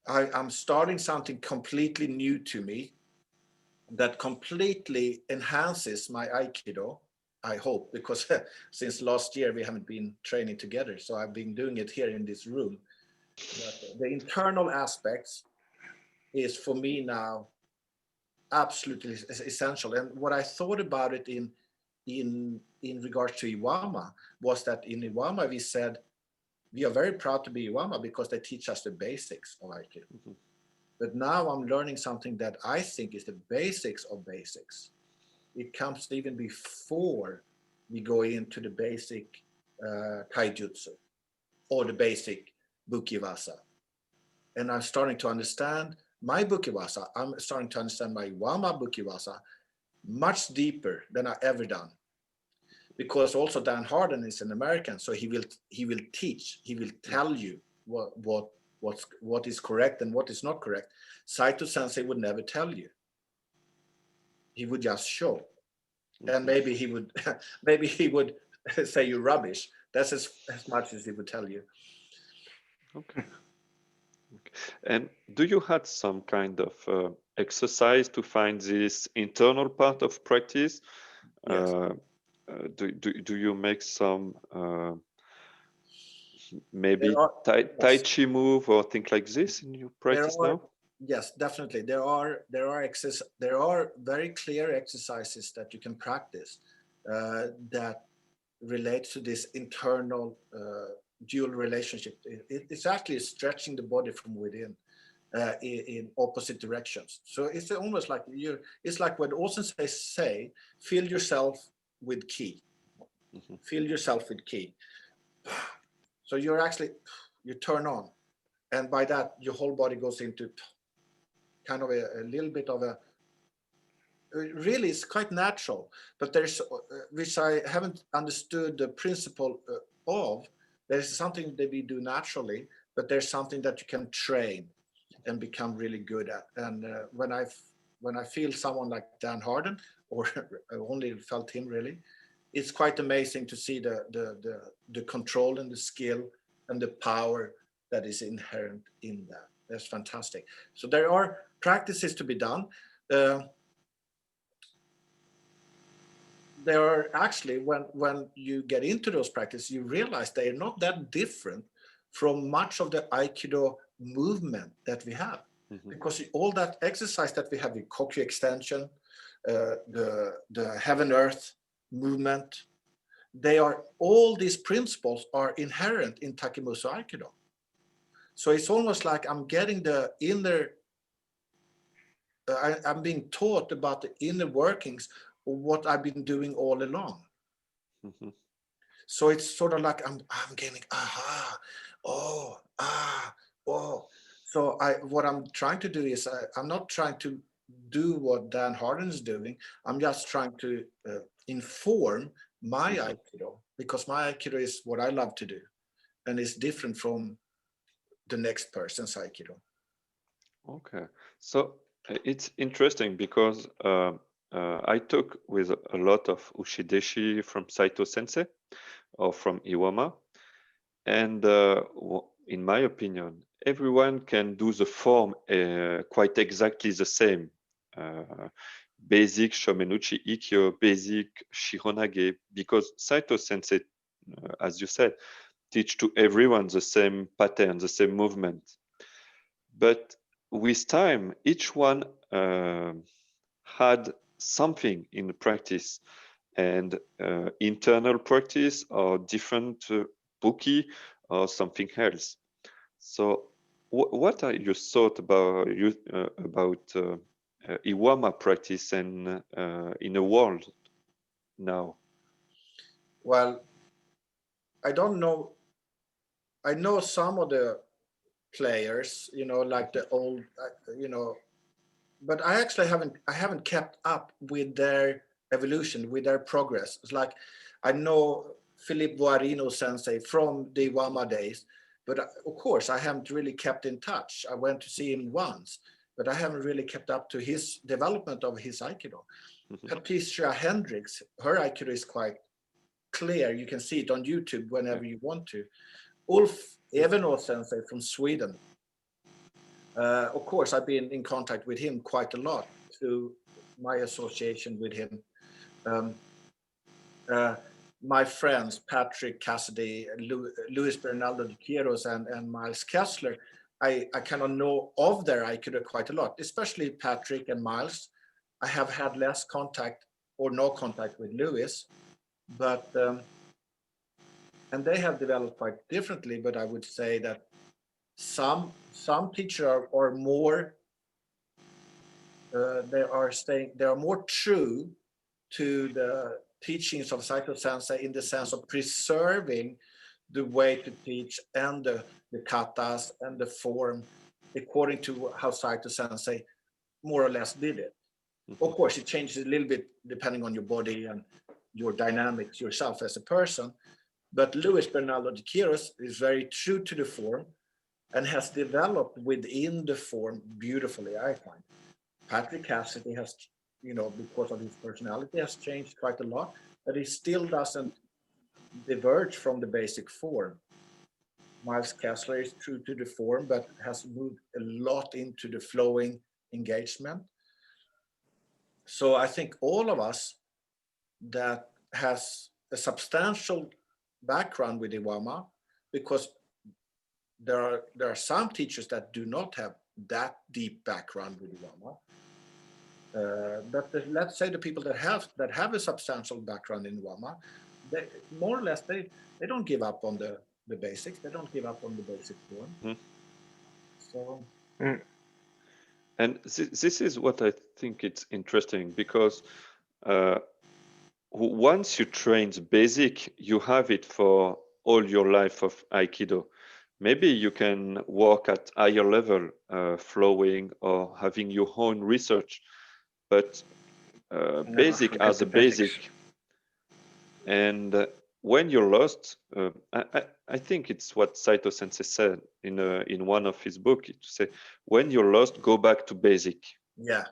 I'm starting something completely new to me that completely enhances my Aikido, I hope, because since last year we haven't been training together. So I've been doing it here in this room. But the internal aspects is for me now absolutely essential. And what I thought about it in regards to Iwama was that in Iwama we said, we are very proud to be Iwama because they teach us the basics of Aikido. Mm-hmm. But now I'm learning something that I think is the basics of basics. It comes even before we go into the basic Taijutsu or the basic Bukiwasa. And I'm starting to understand my Bukiwasa. I'm starting to understand my Iwama Bukiwasa much deeper than I ever done. Because also Dan Harden is an American, so he will teach, he will tell you what is correct and what is not correct. Saito Sensei would never tell you. He would just show. And maybe he would say you're rubbish. That's as much as he would tell you. Okay. And do you had some kind of exercise to find this internal part of practice? Yes. Do you make some maybe tai chi move or things like this in your practice now? Yes, definitely. There are very clear exercises that you can practice that relate to this internal dual relationship. It's actually stretching the body from within in opposite directions. So it's almost like it's like what Osensei say, fill yourself with ki. Mm-hmm. Fill yourself with ki. So you turn on. And by that, your whole body goes into kind of a little bit of really it's quite natural, but there's, which I haven't understood the principle of, there's something that we do naturally, but there's something that you can train and become really good at. And when I feel someone like Dan Harden, or I only felt him really, it's quite amazing to see the control and the skill and the power that is inherent in that. That's fantastic. So there are practices to be done. There are actually, when you get into those practices, you realize they are not that different from much of the Aikido movement that we have. Mm-hmm. Because all that exercise that we have, the Kokyu extension, the heaven-earth movement, all these principles are inherent in Takemuso Aikido. So it's almost like I'm getting the inner, I'm being taught about the inner workings of what I've been doing all along. Mm-hmm. So it's sort of like I'm getting, So what I'm trying to do is I'm not trying to do what Dan Harden is doing. I'm just trying to inform my Aikido, because my Aikido is what I love to do, and it's different from the next person's Aikido. Okay, so it's interesting because I talk with a lot of Uchi Dechi from Saito Sensei or from Iwama, and in my opinion, everyone can do the form quite exactly the same. Basic Shomenuchi Ikkyo, basic Shihonage, because Saito Sensei, as you said, teach to everyone the same pattern, the same movement. But with time, each one had something in the practice, and internal practice or different Buki or something else. So what are your thoughts about Iwama practice and in the world now? Well, I don't know. I know some of the players, like the old, but I actually haven't kept up with their evolution, with their progress. It's like I know Philippe Voarino Sensei from the Iwama days, but of course I haven't really kept in touch. I went to see him once, but I haven't really kept up to his development of his Aikido. Patricia Hendricks, her Aikido is quite clear. You can see it on YouTube whenever you want to. Ulf Evenå Sensei from Sweden. Of course, I've been in contact with him quite a lot through my association with him. My friends, Patrick Cassidy, Luis Bernaldo de Quiros, and Miles Kessler, I kind of know of their Aikido quite a lot, especially Patrick and Miles. I have had less contact or no contact with Luis, but and they have developed quite differently. But I would say that some teachers are more they are more true to the teachings of Saito Sensei, in the sense of preserving the way to teach and the katas and the form according to how Saito Sensei more or less did it. Of course, it changes a little bit depending on your body and your dynamics yourself as a person. But Luis Bernaldo de Quiros is very true to the form and has developed within the form beautifully, I find. Patrick Cassidy has, because of his personality, has changed quite a lot, but he still doesn't diverge from the basic form. Miles Kessler is true to the form, but has moved a lot into the flowing engagement. So I think all of us that has a substantial background with Iwama, because there are some teachers that do not have that deep background with Iwama. But let's say the people that have a substantial background in Iwama, they more or less they don't give up on the basics. They don't give up on the basic form. So. And this is what I think it's interesting, because once you train the basic, you have it for all your life of Aikido. Maybe you can work at higher level, flowing or having your own research, but basic as a basic. And when you're lost, I think it's what Saito Sensei said in one of his books, to say, when you're lost, go back to basic. Yeah,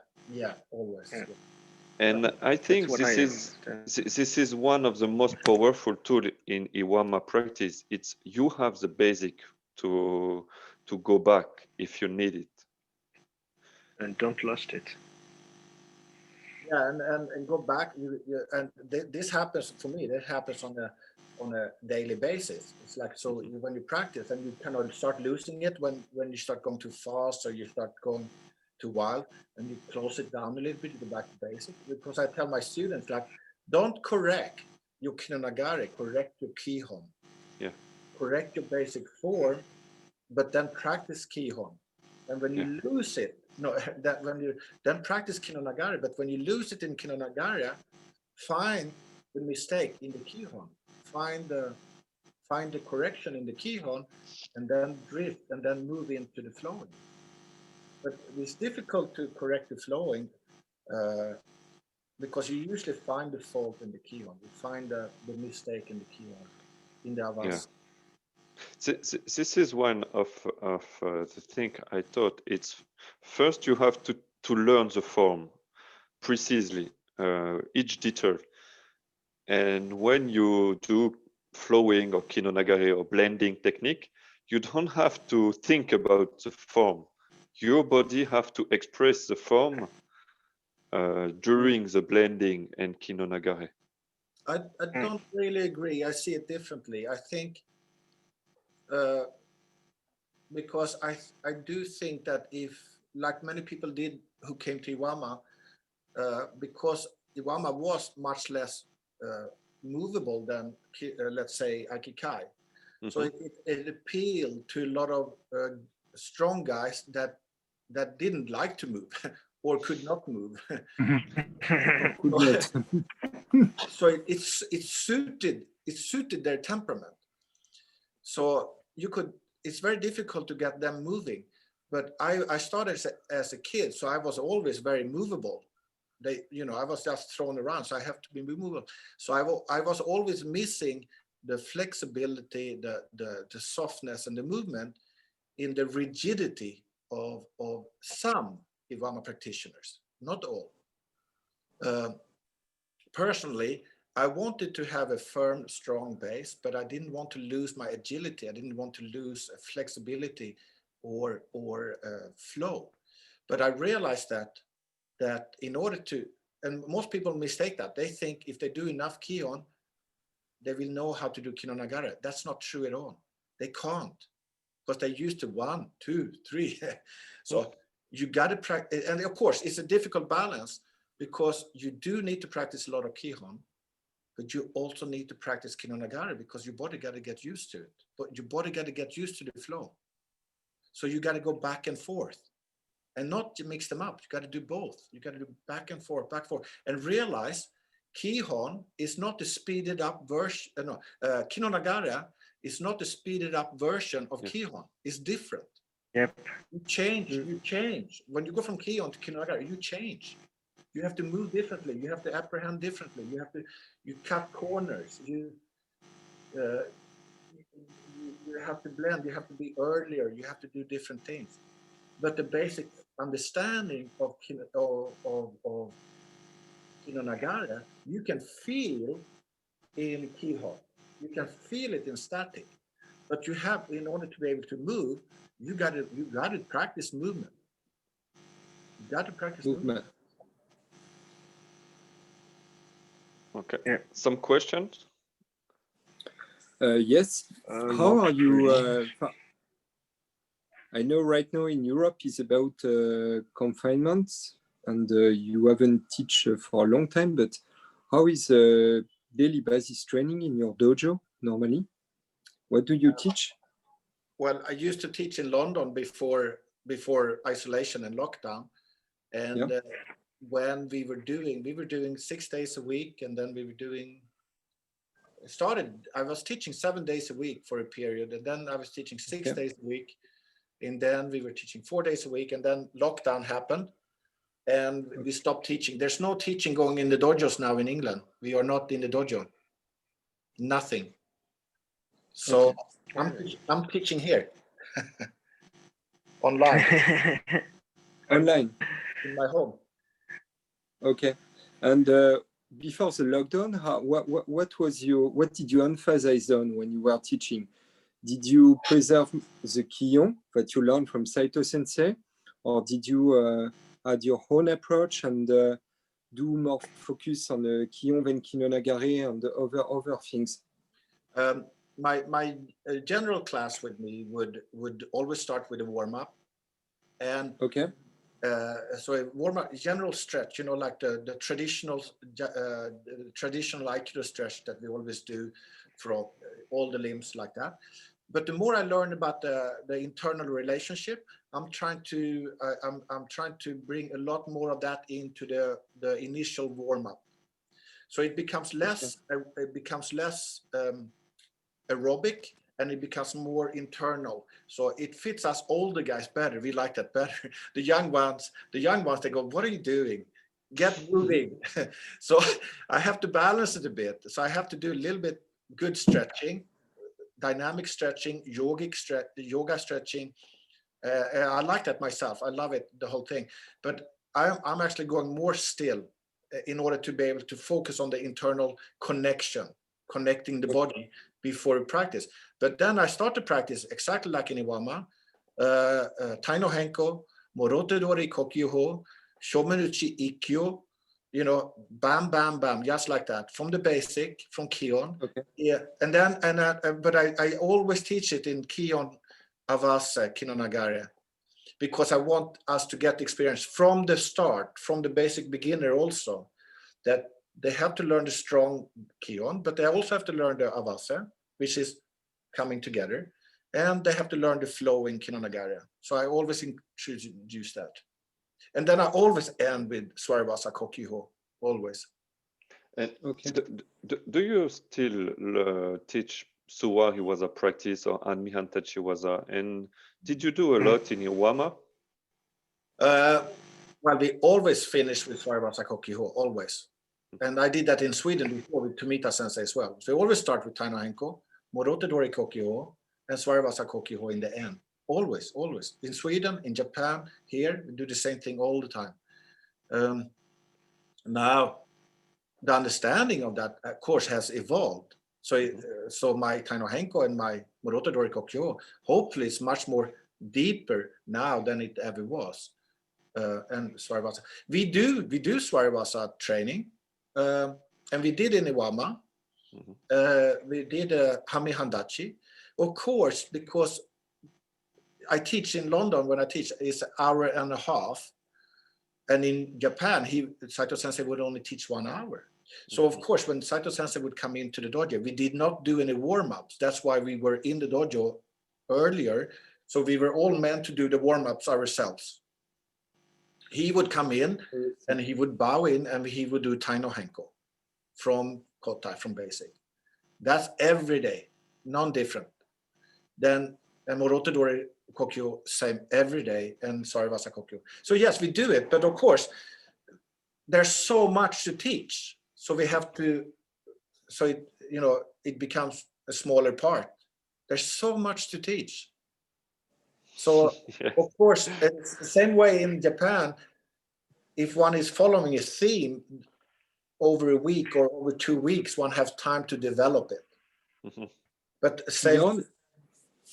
always. Yeah. And I think this is one of the most powerful tools in Iwama practice. It's you have the basic to go back if you need it. And don't lost it. Yeah, and go back. This happens for me. That happens on a daily basis. It's like, so when you practice and you kind of start losing it when you start going too fast or you start going too wild, and you close it down a little bit, you go back to basic. Because I tell my students, like, don't correct your kinonagari, correct your kihon. Yeah. Correct your basic form, but then practice kihon. And when you lose it, then practice kinonagari, but when you lose it in kinonagari, find the mistake in the kihon, find the correction in the kihon, and then drift and then move into the flowing. but it's difficult to correct the flowing because you usually find the fault in the kihon. You find the mistake in the kihon, in the avance. This is one of the thing I thought. It's first you have to learn the form precisely, each detail. And when you do flowing or kinonagare or blending technique, you don't have to think about the form. Your body have to express the form during the blending and kinonagare. I don't really agree. I see it differently. I think because I do think that if, like many people did who came to Iwama, because Iwama was much less movable than, let's say, Aikikai. So it appealed to a lot of strong guys that didn't like to move or could not move. So it suited their temperament. So it's very difficult to get them moving. But I started as a kid, so I was always very movable. I was just thrown around, so I have to be movable. So I was always missing the flexibility, the softness, and the movement in the rigidity of some Iwama practitioners, not all. Personally, I wanted to have a firm, strong base, but I didn't want to lose my agility. I didn't want to lose flexibility or flow. But I realized that in order to, and most people mistake that. They think if they do enough kihon, they will know how to do kinonagare. That's not true at all. They can't, because they're used to 1, 2, 3. So you got to practice. And of course, it's a difficult balance because you do need to practice a lot of kihon, but you also need to practice kinonagare because your body got to get used to it. But your body got to get used to the flow. So you got to go back and forth. And not to mix them up. You got to do both. You got to do back and forth, and realize kihon is not the speeded up version. Kinonagare is not the speeded up version of kihon. It's different. Yep. You change. When you go from kihon to kinonagare, you change. You have to move differently. You have to apprehend differently. You cut corners. You have to blend. You have to be earlier. You have to do different things. But the basic understanding of kinonagare, you can feel in kihon. You can feel it in static. But you have, in order to be able to move, you got to practice movement. You got to practice movement. Okay. Yeah. Some questions? Yes. How are you? I know right now in Europe is about confinement, and you haven't teach for a long time. But how is daily basis training in your dojo normally? What do you teach? Well, I used to teach in London before isolation and lockdown, and when we were doing 6 days a week, and then we were doing. I was teaching 7 days a week for a period, and then I was teaching 6 days a week, and then we were teaching 4 days a week, and then lockdown happened, and we stopped teaching. There's no teaching going in the dojos now in England. We are not in the dojo. Nothing. So I'm teaching here. Online. Online. In my home. Okay. And before the lockdown, what did you emphasize on when you were teaching? Did you preserve the kihon that you learned from Saito Sensei, or did you add your own approach and do more focus on the kihon than kinonagare and the other things? My general class with me would always start with a warm up, and so a warm up, general stretch, like the traditional Aikido stretch that we always do for all the limbs like that. But the more I learn about the internal relationship, I'm trying to bring a lot more of that into the initial warm up. So it becomes less aerobic and it becomes more internal. So it fits us older guys better. We like that better. The young ones, they go, "What are you doing? Get moving." So I have to balance it a bit. So I have to do a little bit good stretching, dynamic stretching, yoga stretching. I like that myself. I love it, the whole thing. But I'm actually going more still in order to be able to focus on the internal connection, connecting the body before we practice. But then I start to practice exactly like in Iwama, Tai no Henko, Morote Dori Kokyuho, Shomenuchi Ikkyo, you know, bam, bam, bam, just like that, from the basic, from Kion. Okay. Yeah, and then, but I always teach it in Kion Avasa, Kinonagare, because I want us to get experience from the start, from the basic beginner also, that they have to learn the strong Kion, but they also have to learn the Avasa, which is coming together, and they have to learn the flow in Kinonagare. So I always introduce that. And then I always end with Swarivasa Kokyuho, always. And Okay. do you still teach Suwa Hiwaza practice or Anmihantachi Hiwaza? And did you do a lot in Iwama? Well, we always finish with Swarivasa Kokyuho, always. And I did that in Sweden before with Tomita Sensei as well. So we always start with Tai no Henko, Morote Dori Kokyuho, and Swarivasa Kokyuho in the end. Always, always. In Sweden, in Japan, here, we do the same thing all the time. Now, the understanding of that, of course, has evolved. So, so my Tai no Henko and my Morote Dori Kokyuho, hopefully, is much more deeper now than it ever was. And Swarivasa, we do Swarivasa training, and we did in Iwama. We did Hami Handachi, of course, because I teach in London. When I teach, it's an hour and a half, and in Japan, Saito Sensei would only teach 1 hour. So of course, when Saito Sensei would come into the dojo, we did not do any warm-ups. That's why we were in the dojo earlier. So we were all meant to do the warm-ups ourselves. He would come in and he would bow in and he would do Tai no Henko from Kotai, from basic. That's every day, non-different. Then Morote Dori Kokyo, same every day, and Swarivasa Kokyo. So yes, we do it, but of course, there's so much to teach. So we have to, so it, you know, it becomes a smaller part. There's so much to teach. So of course, it's the same way in Japan. If one is following a theme over a week or over 2 weeks, one has time to develop it. But same. Bjorn,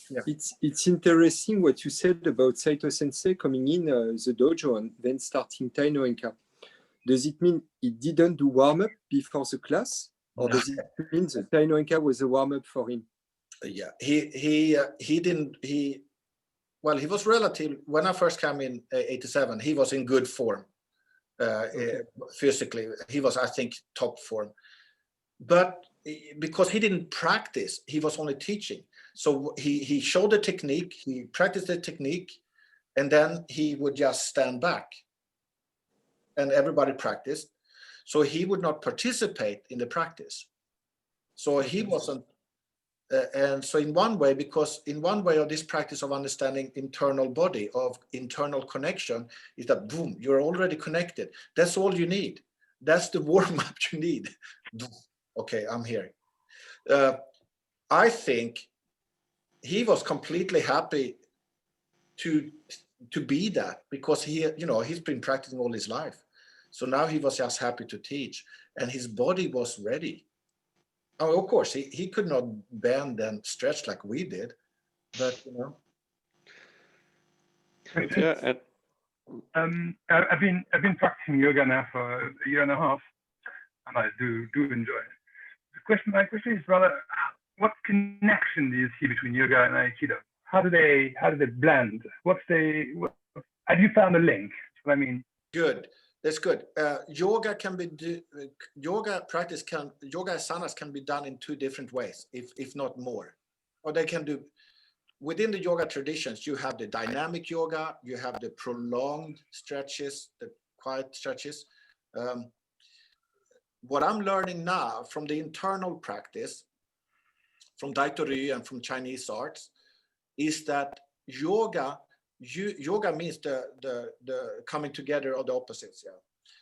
Yeah. It's interesting what you said about Saito Sensei coming in the dojo and then starting Tai no Henka. Does it mean he didn't do warm-up before the class? Or does it mean the Tai no Henka was a warm-up for him? Yeah, he didn't, well, he was relative, when I first came in 87, he was in good form. Physically, he was, I think, top form. But because he didn't practice, he was only teaching. So he showed the technique, he practiced the technique, and then he would just stand back. And everybody practiced. So he would not participate in the practice. So he wasn't, and so in one way, because in one way of this practice of understanding internal body, of internal connection, is that boom, you're already connected. That's all you need. That's the warm-up you need. Okay, I'm here. I think he was completely happy to be that, because he, you know, he's been practicing all his life. So now he was just happy to teach, and his body was ready. Oh, of course, he could not bend and stretch like we did, but you know. Yeah, and I've been practicing yoga now for a year and a half, and I do enjoy it. My question is rather, what connection do you see between yoga and Aikido? How do they blend? Have you found a link? That's what I mean. Good. That's good. Yoga asanas can be done in 2 different ways, if not more. Or they can do, within the yoga traditions, you have the dynamic yoga, you have the prolonged stretches, the quiet stretches. What I'm learning now from the internal practice, from Daitori and from Chinese arts, is that yoga means the coming together of the opposites. Yeah.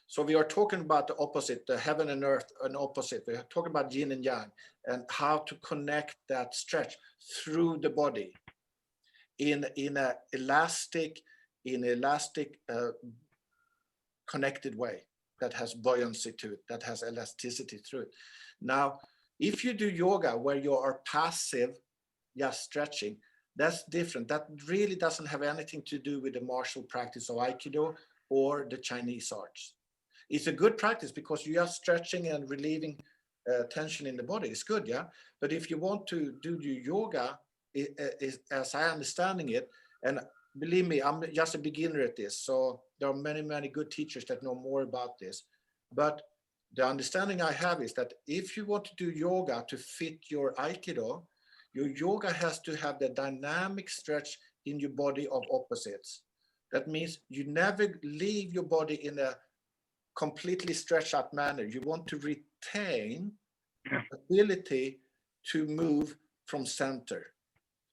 So we are talking about the opposite, the heaven and earth, an opposite. We are talking about yin and yang and how to connect that stretch through the body in a elastic connected way that has buoyancy to it, that has elasticity through it. Now, if you do yoga where you are passive, just stretching, that's different. That really doesn't have anything to do with the martial practice of Aikido or the Chinese arts. It's a good practice because you are stretching and relieving tension in the body. It's good, yeah. But if you want to do your yoga, as I understanding it, and believe me, I'm just a beginner at this, so there are many good teachers that know more about this. But the understanding I have is that if you want to do yoga to fit your Aikido, your yoga has to have the dynamic stretch in your body of opposites. That means you never leave your body in a completely stretched out manner. You want to retain ability to move from center.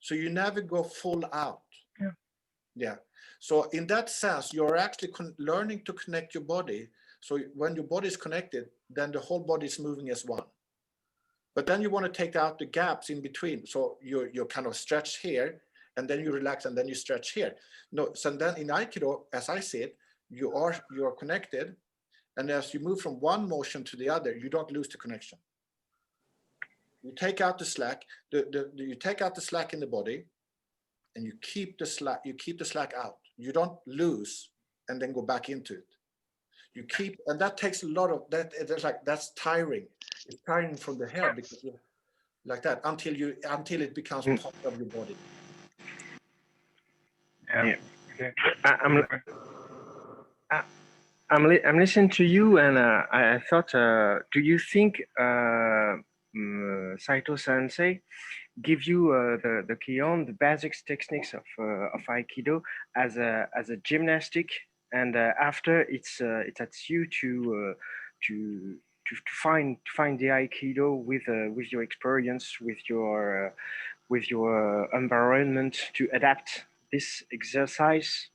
So you never go full out. Yeah. So in that sense, you're actually learning to connect your body. So when your body is connected, then the whole body is moving as one. But then you want to take out the gaps in between. So you're kind of stretched here, and then you relax, and then you stretch here. No, so then in Aikido, as I see it, you are connected, and as you move from one motion to the other, you don't lose the connection. You take out the slack. You take out the slack in the body, and you keep the slack. You keep the slack out. You don't lose and then go back into it. You keep, and that takes a lot of that. It's like that's tiring. It's tiring from the head because you're like that until it becomes part of your body. Yeah. I'm listening to you, and I thought, do you think Saito Sensei give you the Kion, the basics techniques of Aikido as a gymnastic, and after it's at you to find the Aikido with your experience, with your environment, to adapt this exercise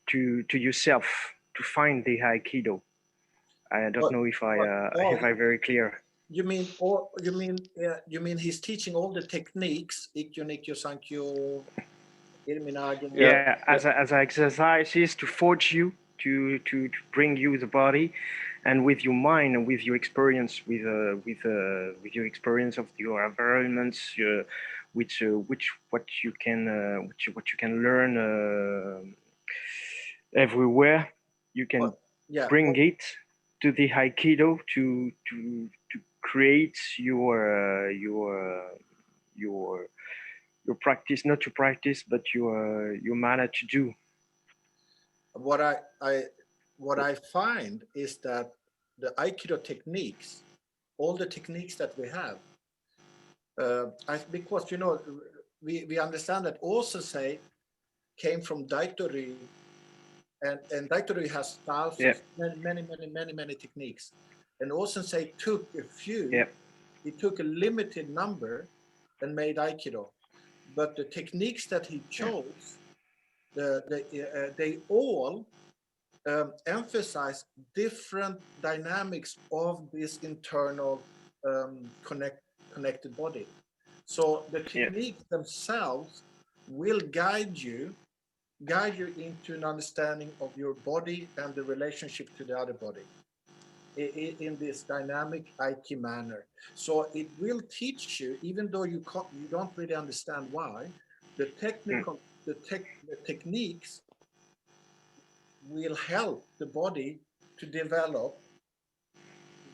to yourself, to find the Aikido. I don't know if I very clear. You mean he's teaching all the techniques, Ikkyo, Nikkyo, Sankyo, Irminage? Yeah, as exercises to forge you, to bring you the body, and with your mind and with your experience, with your experience of your environments, what you can learn everywhere, you can bring it to the Aikido to create your practice, not to practice, but your manner to do. What I find is that the Aikido techniques, all the techniques that we have, because we understand that Sensei came from Daitori, and Daitori has thousands, many techniques, and Sensei took a few. Yeah. He took a limited number and made Aikido, but the techniques that he chose, they all emphasize different dynamics of this internal connected body. So the techniques themselves will guide you into an understanding of your body and the relationship to the other body in this dynamic Aiki manner. So it will teach you, even though you don't really understand why, the techniques will help the body to develop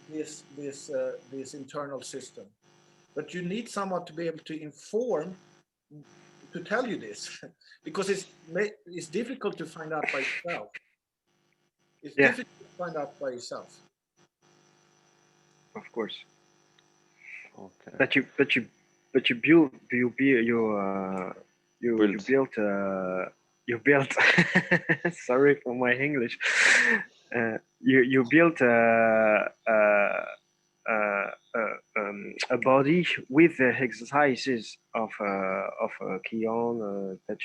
this internal system. But you need someone to be able to inform, to tell you this, because it's difficult to find out by yourself. It's difficult to find out by yourself. Of course. Okay. But you built sorry for my English. You built a body with the exercises of Kion that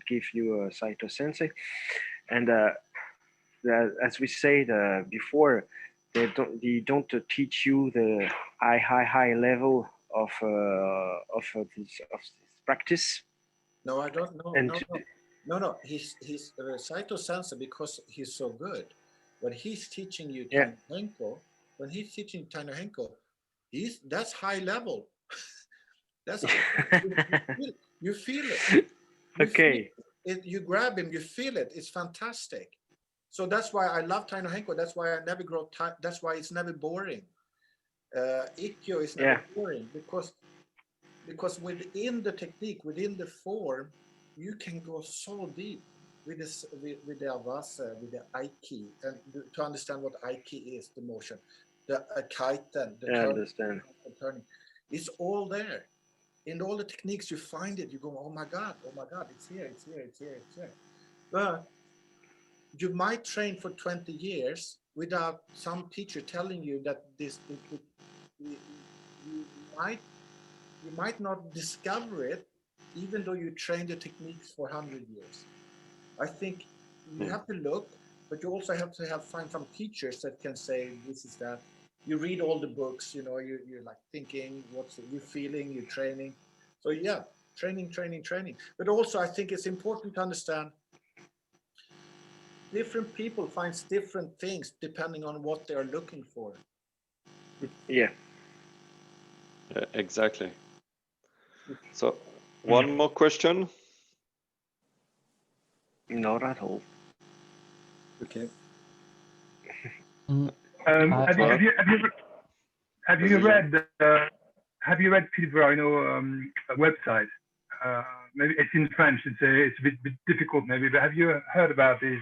give you Saito Sensei, and as we said before, they don't teach you the high level of this practice. No, I don't know. And No. He's Saito Sensei, because he's so good. When he's teaching you Yeah. Taino Henko, that's high level. That's you feel it. Okay. You grab him, you feel it. It's fantastic. So that's why I love Taino Henko. That's why I never grow tired. That's why it's never boring. Ikkyo is never boring because within the technique, within the form, you can go so deep with this, with the avasa, with the aiki, and to understand what aiki is, the motion, the kaiten, the turning. It's all there. In all the techniques, you find it. You go, oh my God, it's here. But you might train for 20 years without some teacher telling you that you might not discover it, even though you train the techniques for 100 years. I think you have to look, but you also have to find some teachers that can say, this is that. You read all the books, you're like thinking, you're feeling, you're training. So yeah, training. But also I think it's important to understand different people finds different things depending on what they are looking for. Yeah. Exactly. So one more question. Not at all. Okay. Have you read Philippe Varino's website? Maybe it's in French. It's a bit difficult, maybe. But have you heard about his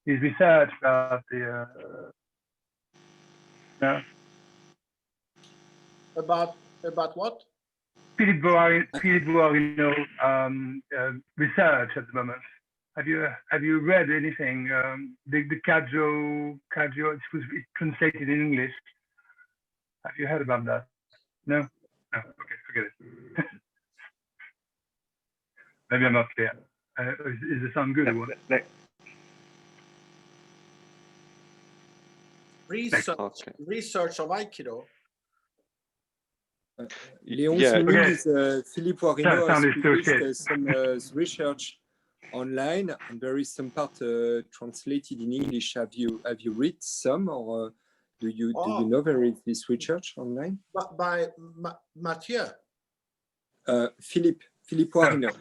research about the? No. About what? Philippe Varino research at the moment. Have you read anything? The Kajo, it's translated in English. Have you heard about that? No? No, okay, forget it. Maybe I'm not clear. Is the sound good? Research of Aikido. Leon's meaning is Philippe Varino has published some research online, and there is some part translated in English. Have you read some, or do you know there is this research online? By Mathieu? Philippe Varino.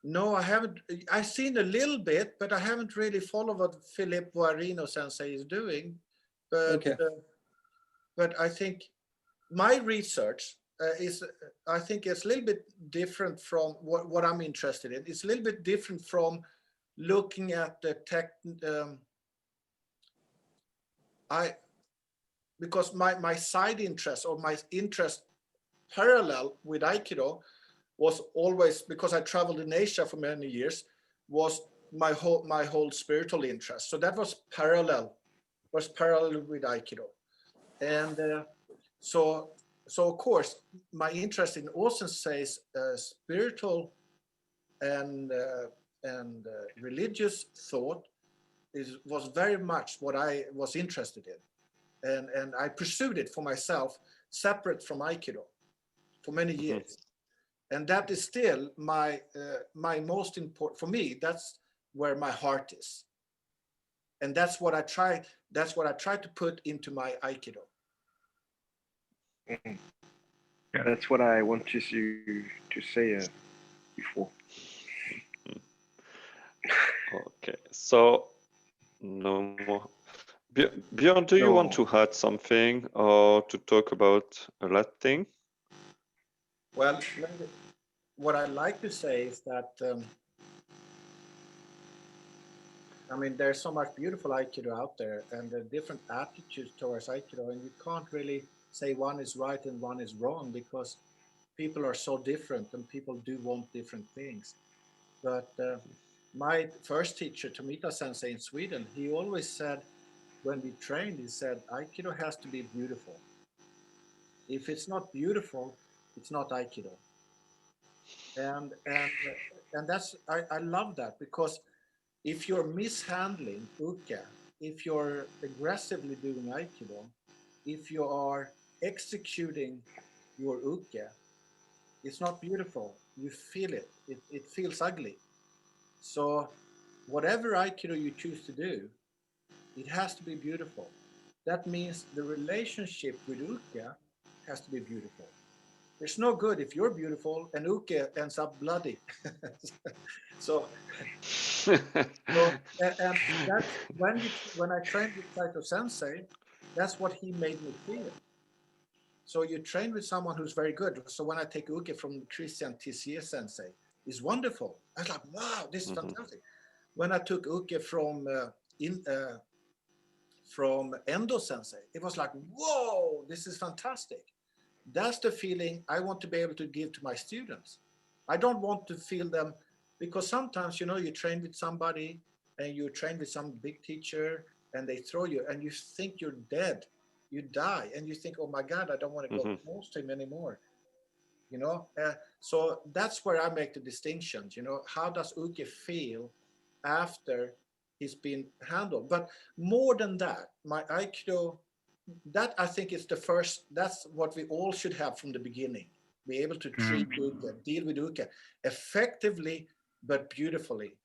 No, I haven't. I've seen a little bit, but I haven't really followed what Philippe Varino Sensei is doing. But but I think my research I think it's a little bit different from what I'm interested in. It's a little bit different from looking at the tech. Because my side interest, or my interest parallel with Aikido, was always, because I traveled in Asia for many years, was my whole spiritual interest. So that was parallel with Aikido, and so of course my interest in Sensei's spiritual and religious thought was very much what I was interested in, and I pursued it for myself, separate from Aikido, for many years. And that is still my most important, for me. That's where my heart is, and that's what I try to put into my Aikido. That's what I want to say before. Okay, so no more. Bjorn, do you want to add something or to talk about a last thing? Well, what I like to say is that I mean, there's so much beautiful Aikido out there, and the different attitudes towards Aikido, and you can't really say one is right and one is wrong, because people are so different and people do want different things. But my first teacher, Tomita Sensei in Sweden, he always said, when we trained, he said, Aikido has to be beautiful. If it's not beautiful, it's not Aikido. And that's I love that, because if you're mishandling uke, if you're aggressively doing Aikido, if you are executing your uke, it's not beautiful. You feel it. It feels ugly. So whatever Aikido you choose to do, it has to be beautiful. That means the relationship with uke has to be beautiful. It's no good if you're beautiful and uke ends up bloody. so and that's when I trained with Saito Sensei, that's what he made me feel. So you train with someone who's very good. So when I take uke from Christian Tissier Sensei, it's wonderful. I was like, wow, this is fantastic. When I took uke from Endo Sensei, it was like, whoa, this is fantastic. That's the feeling I want to be able to give to my students. I don't want to feel them, because sometimes, you train with somebody and you train with some big teacher and they throw you and you think you're dead. You die and you think, oh my God, I don't want to go close to him anymore. So that's where I make the distinctions. How does uke feel after he's been handled? But more than that, my Aikido, that I think is the first, that's what we all should have from the beginning. Be able to treat uke, deal with uke effectively but beautifully.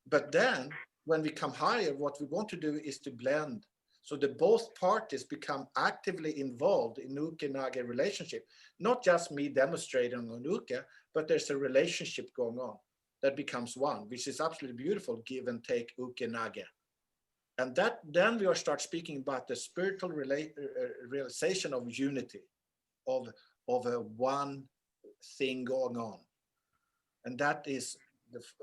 But then when we come higher, what we want to do is to blend, so that both parties become actively involved in uke-nage relationship. Not just me demonstrating on uke, but there's a relationship going on that becomes one, which is absolutely beautiful, give and take uke-nage. And that then we start speaking about the spiritual realization of unity, of a one thing going on. And that is,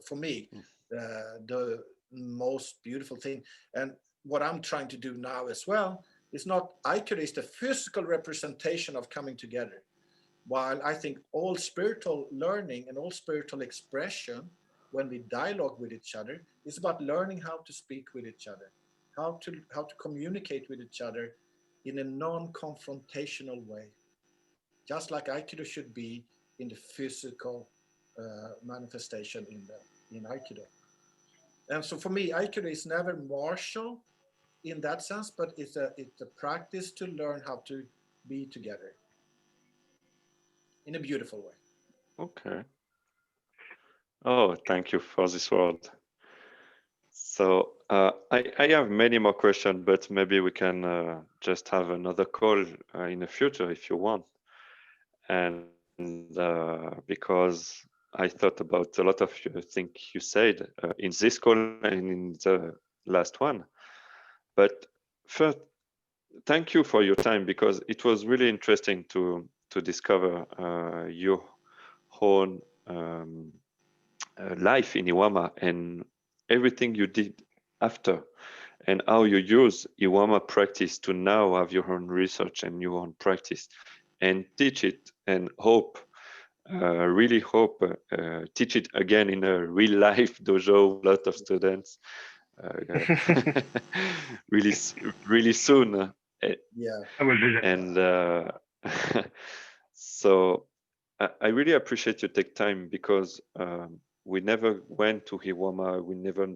for me, the most beautiful thing. And what I'm trying to do now as well is not Aikido is the physical representation of coming together. While I think all spiritual learning and all spiritual expression, when we dialogue with each other, is about learning how to speak with each other, how to communicate with each other in a non-confrontational way, just like Aikido should be in the physical manifestation in Aikido. And so for me, Aikido is never martial in that sense, but it's a practice to learn how to be together in a beautiful way. Okay. Oh, thank you for this word. So I have many more questions, but maybe we can just have another call in the future if you want. And because I thought about a lot of things you said in this call and in the last one. But first, thank you for your time, because it was really interesting to discover your own life in Iwama and everything you did after, and how you use Iwama practice to now have your own research and your own practice and teach it, and really hope teach it again in a real life dojo, a lot of students really soon. Yeah, I will visit. And so I really appreciate you take time, because we never went to Iwama, we never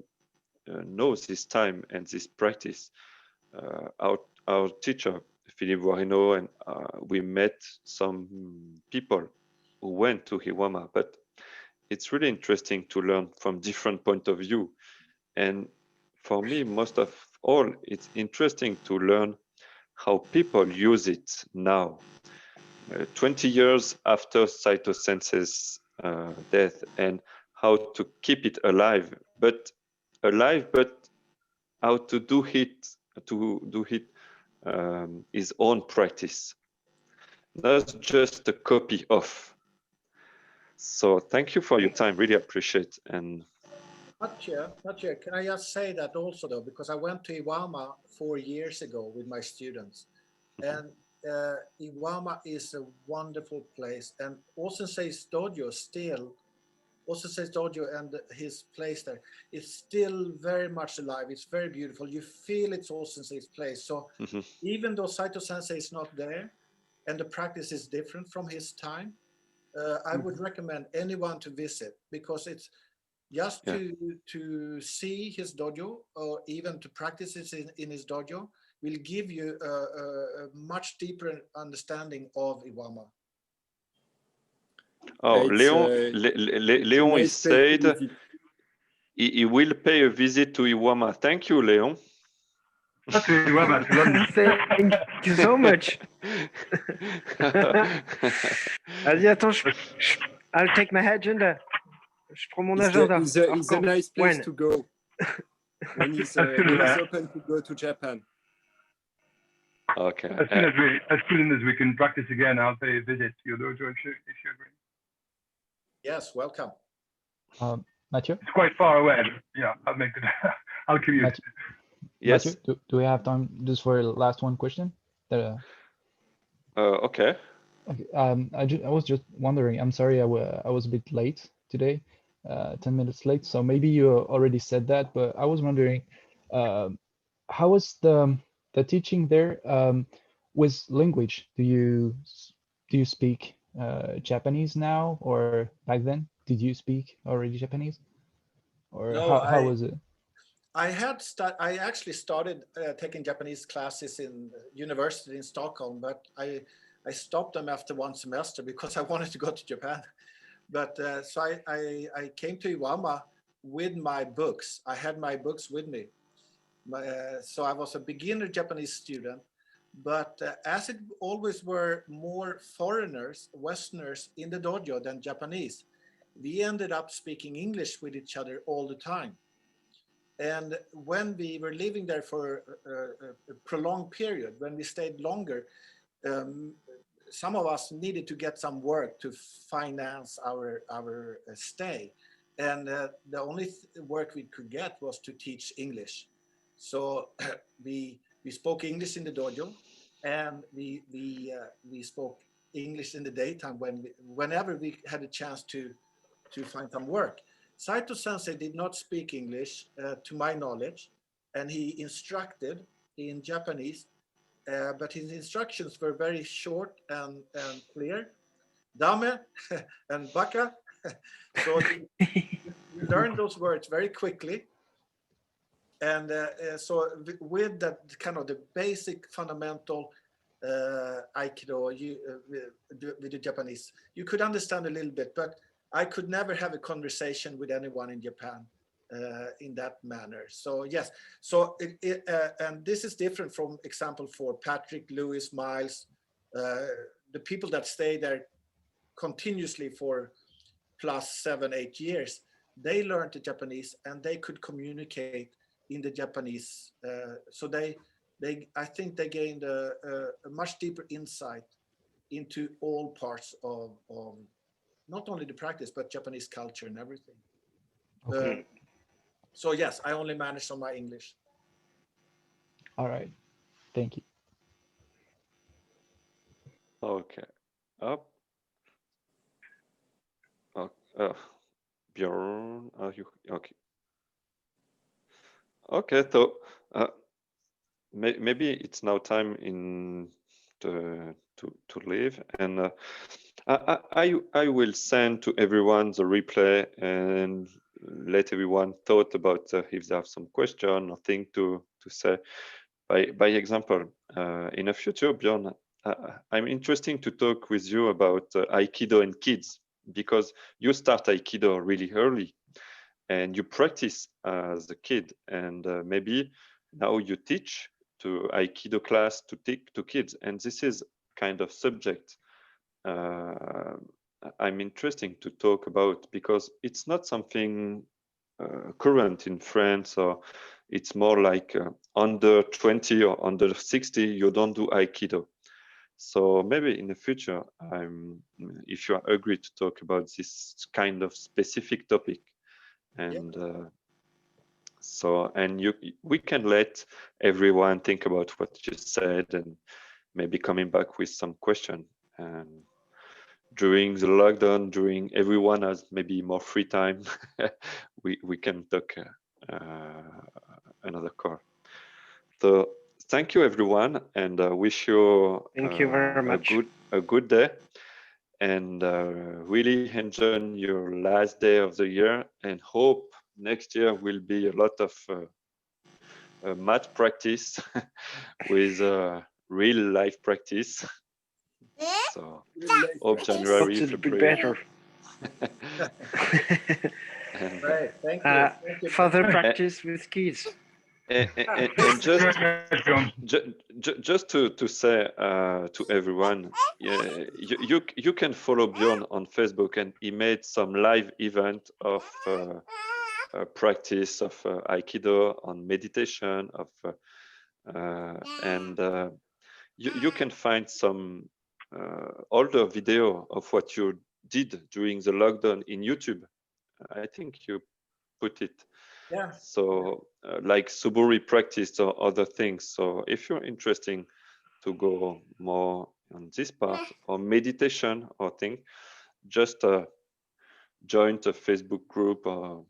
know this time and this practice. Our teacher, Philippe Warino, and we met some people who went to Iwama, but it's really interesting to learn from different point of view. And for me, most of all, it's interesting to learn how people use it now, 20 years after Saito Sensei's death, and how to keep it alive, but how to do it his own practice, not just a copy of. So thank you for your time, really appreciate. And not yet. Can I just say that also though, because I went to Iwama 4 years ago with my students, and Iwama is a wonderful place, and Osensei's dojo still, Osensei's dojo and his place there is still very much alive. It's very beautiful. You feel it's Osensei's place. So even though Saito Sensei is not there, and the practice is different from his time, I would recommend anyone to visit, because it's just to see his dojo, or even to practice it in his dojo, will give you a much deeper understanding of Iwama. Oh, It's, Leon nice is place to said visit. he will pay a visit to Iwama. Thank you, Leon. Not to Iwama, to London. Thank you so much. Vas-y, attends, I'll take my agenda. Je prends mon agenda. It's a nice place When? to go when he's open to go to Japan. Okay. As soon as we can practice again, I'll pay a visit to your dojo if you agree. Yes, welcome. Mathieu? It's quite far away. Yeah, I'll make it. I'll commute. Yes. Mathieu, do we have time just for the last one question? Okay. Okay. I was just wondering. I'm sorry, I was a bit late today, 10 minutes late. So maybe you already said that, but I was wondering, how was the teaching there with language? Do you speak Japanese now, or back then did you speak already Japanese, or No, how was it? I actually started taking Japanese classes in university in Stockholm, but I stopped them after one semester because I wanted to go to Japan. But so I came to Iwama with my books. I had my books with me. So I was a beginner Japanese student, but as it always were more foreigners, Westerners in the dojo than Japanese, we ended up speaking English with each other all the time. And when we were living there for a prolonged period, when we stayed longer, some of us needed to get some work to finance our stay. And the only work we could get was to teach English. So we spoke English in the dojo, and we spoke English in the daytime whenever we had a chance to find some work. Saito Sensei did not speak English, to my knowledge, and he instructed in Japanese, but his instructions were very short and clear. Dame and baka. So you learn those words very quickly. And so with that kind of the basic fundamental Aikido with the Japanese, you could understand a little bit, but I could never have a conversation with anyone in Japan in that manner. So yes, so and this is different from example for Patrick, Lewis, Miles, the people that stay there continuously for plus 7-8 years. They learned the Japanese and they could communicate in the Japanese. So I think they gained a much deeper insight into all parts of not only the practice, but Japanese culture and everything. Okay. So yes, I only managed on my English. All right. Thank you. Okay. Up. Bjorn, are you okay? Okay, so maybe it's now time to leave, and I will send to everyone the replay and let everyone thought about if they have some question or thing to say. By example, in the future, Bjorn, I'm interested to talk with you about Aikido and kids, because you start Aikido really early and you practice as a kid, and maybe now you teach to Aikido class to kids, and this is kind of subject I'm interested to talk about, because it's not something current in France, or it's more like under 20 or under 60 you don't do Aikido. So maybe in the future, if you agree to talk about this kind of specific topic, and we can let everyone think about what you said, and maybe coming back with some question. And during the lockdown, during everyone has maybe more free time, we can talk another call. So thank you everyone, and wish you Thank you very much. a good a good day, and really enjoy your last day of the year, and hope next year will be a lot of math practice with real life practice. So hope January It's is a bit better. and, Right. Thank you. Thank you. Further practice with kids. and just to say to everyone, you can follow Bjorn on Facebook, and he made some live event of practice of Aikido, on meditation of and you can find some older video of what you did during the lockdown in YouTube. I think you put it. Yeah. So like Suburi practice or other things. So if you're interested to go more on this part or meditation or thing, just join the Facebook group or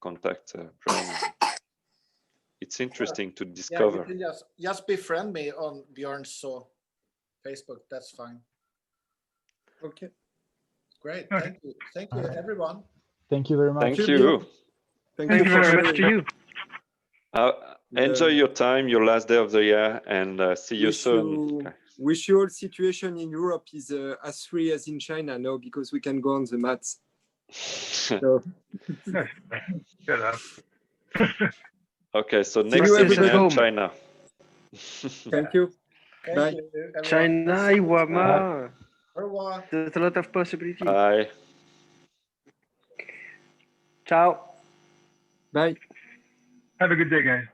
contact Bjorn. It's interesting to discover. Yeah, you can just befriend me on Bjorn Saw Facebook. That's fine. Okay. Great. Okay. Thank you, everyone. Thank you very much. Thank Thank you. you. Thank you very much to you. Enjoy your time, your last day of the year, and see you soon. Wish you all situation in Europe is as free as in China now, because we can go on the mats. So, Shut up. Okay, so See next you, emission everybody. in China. thank you. Thank Bye. you, everyone. China, Iwama. Au revoir. There's a lot of possibilities. Bye. Ciao. Bye. Have a good day, guys.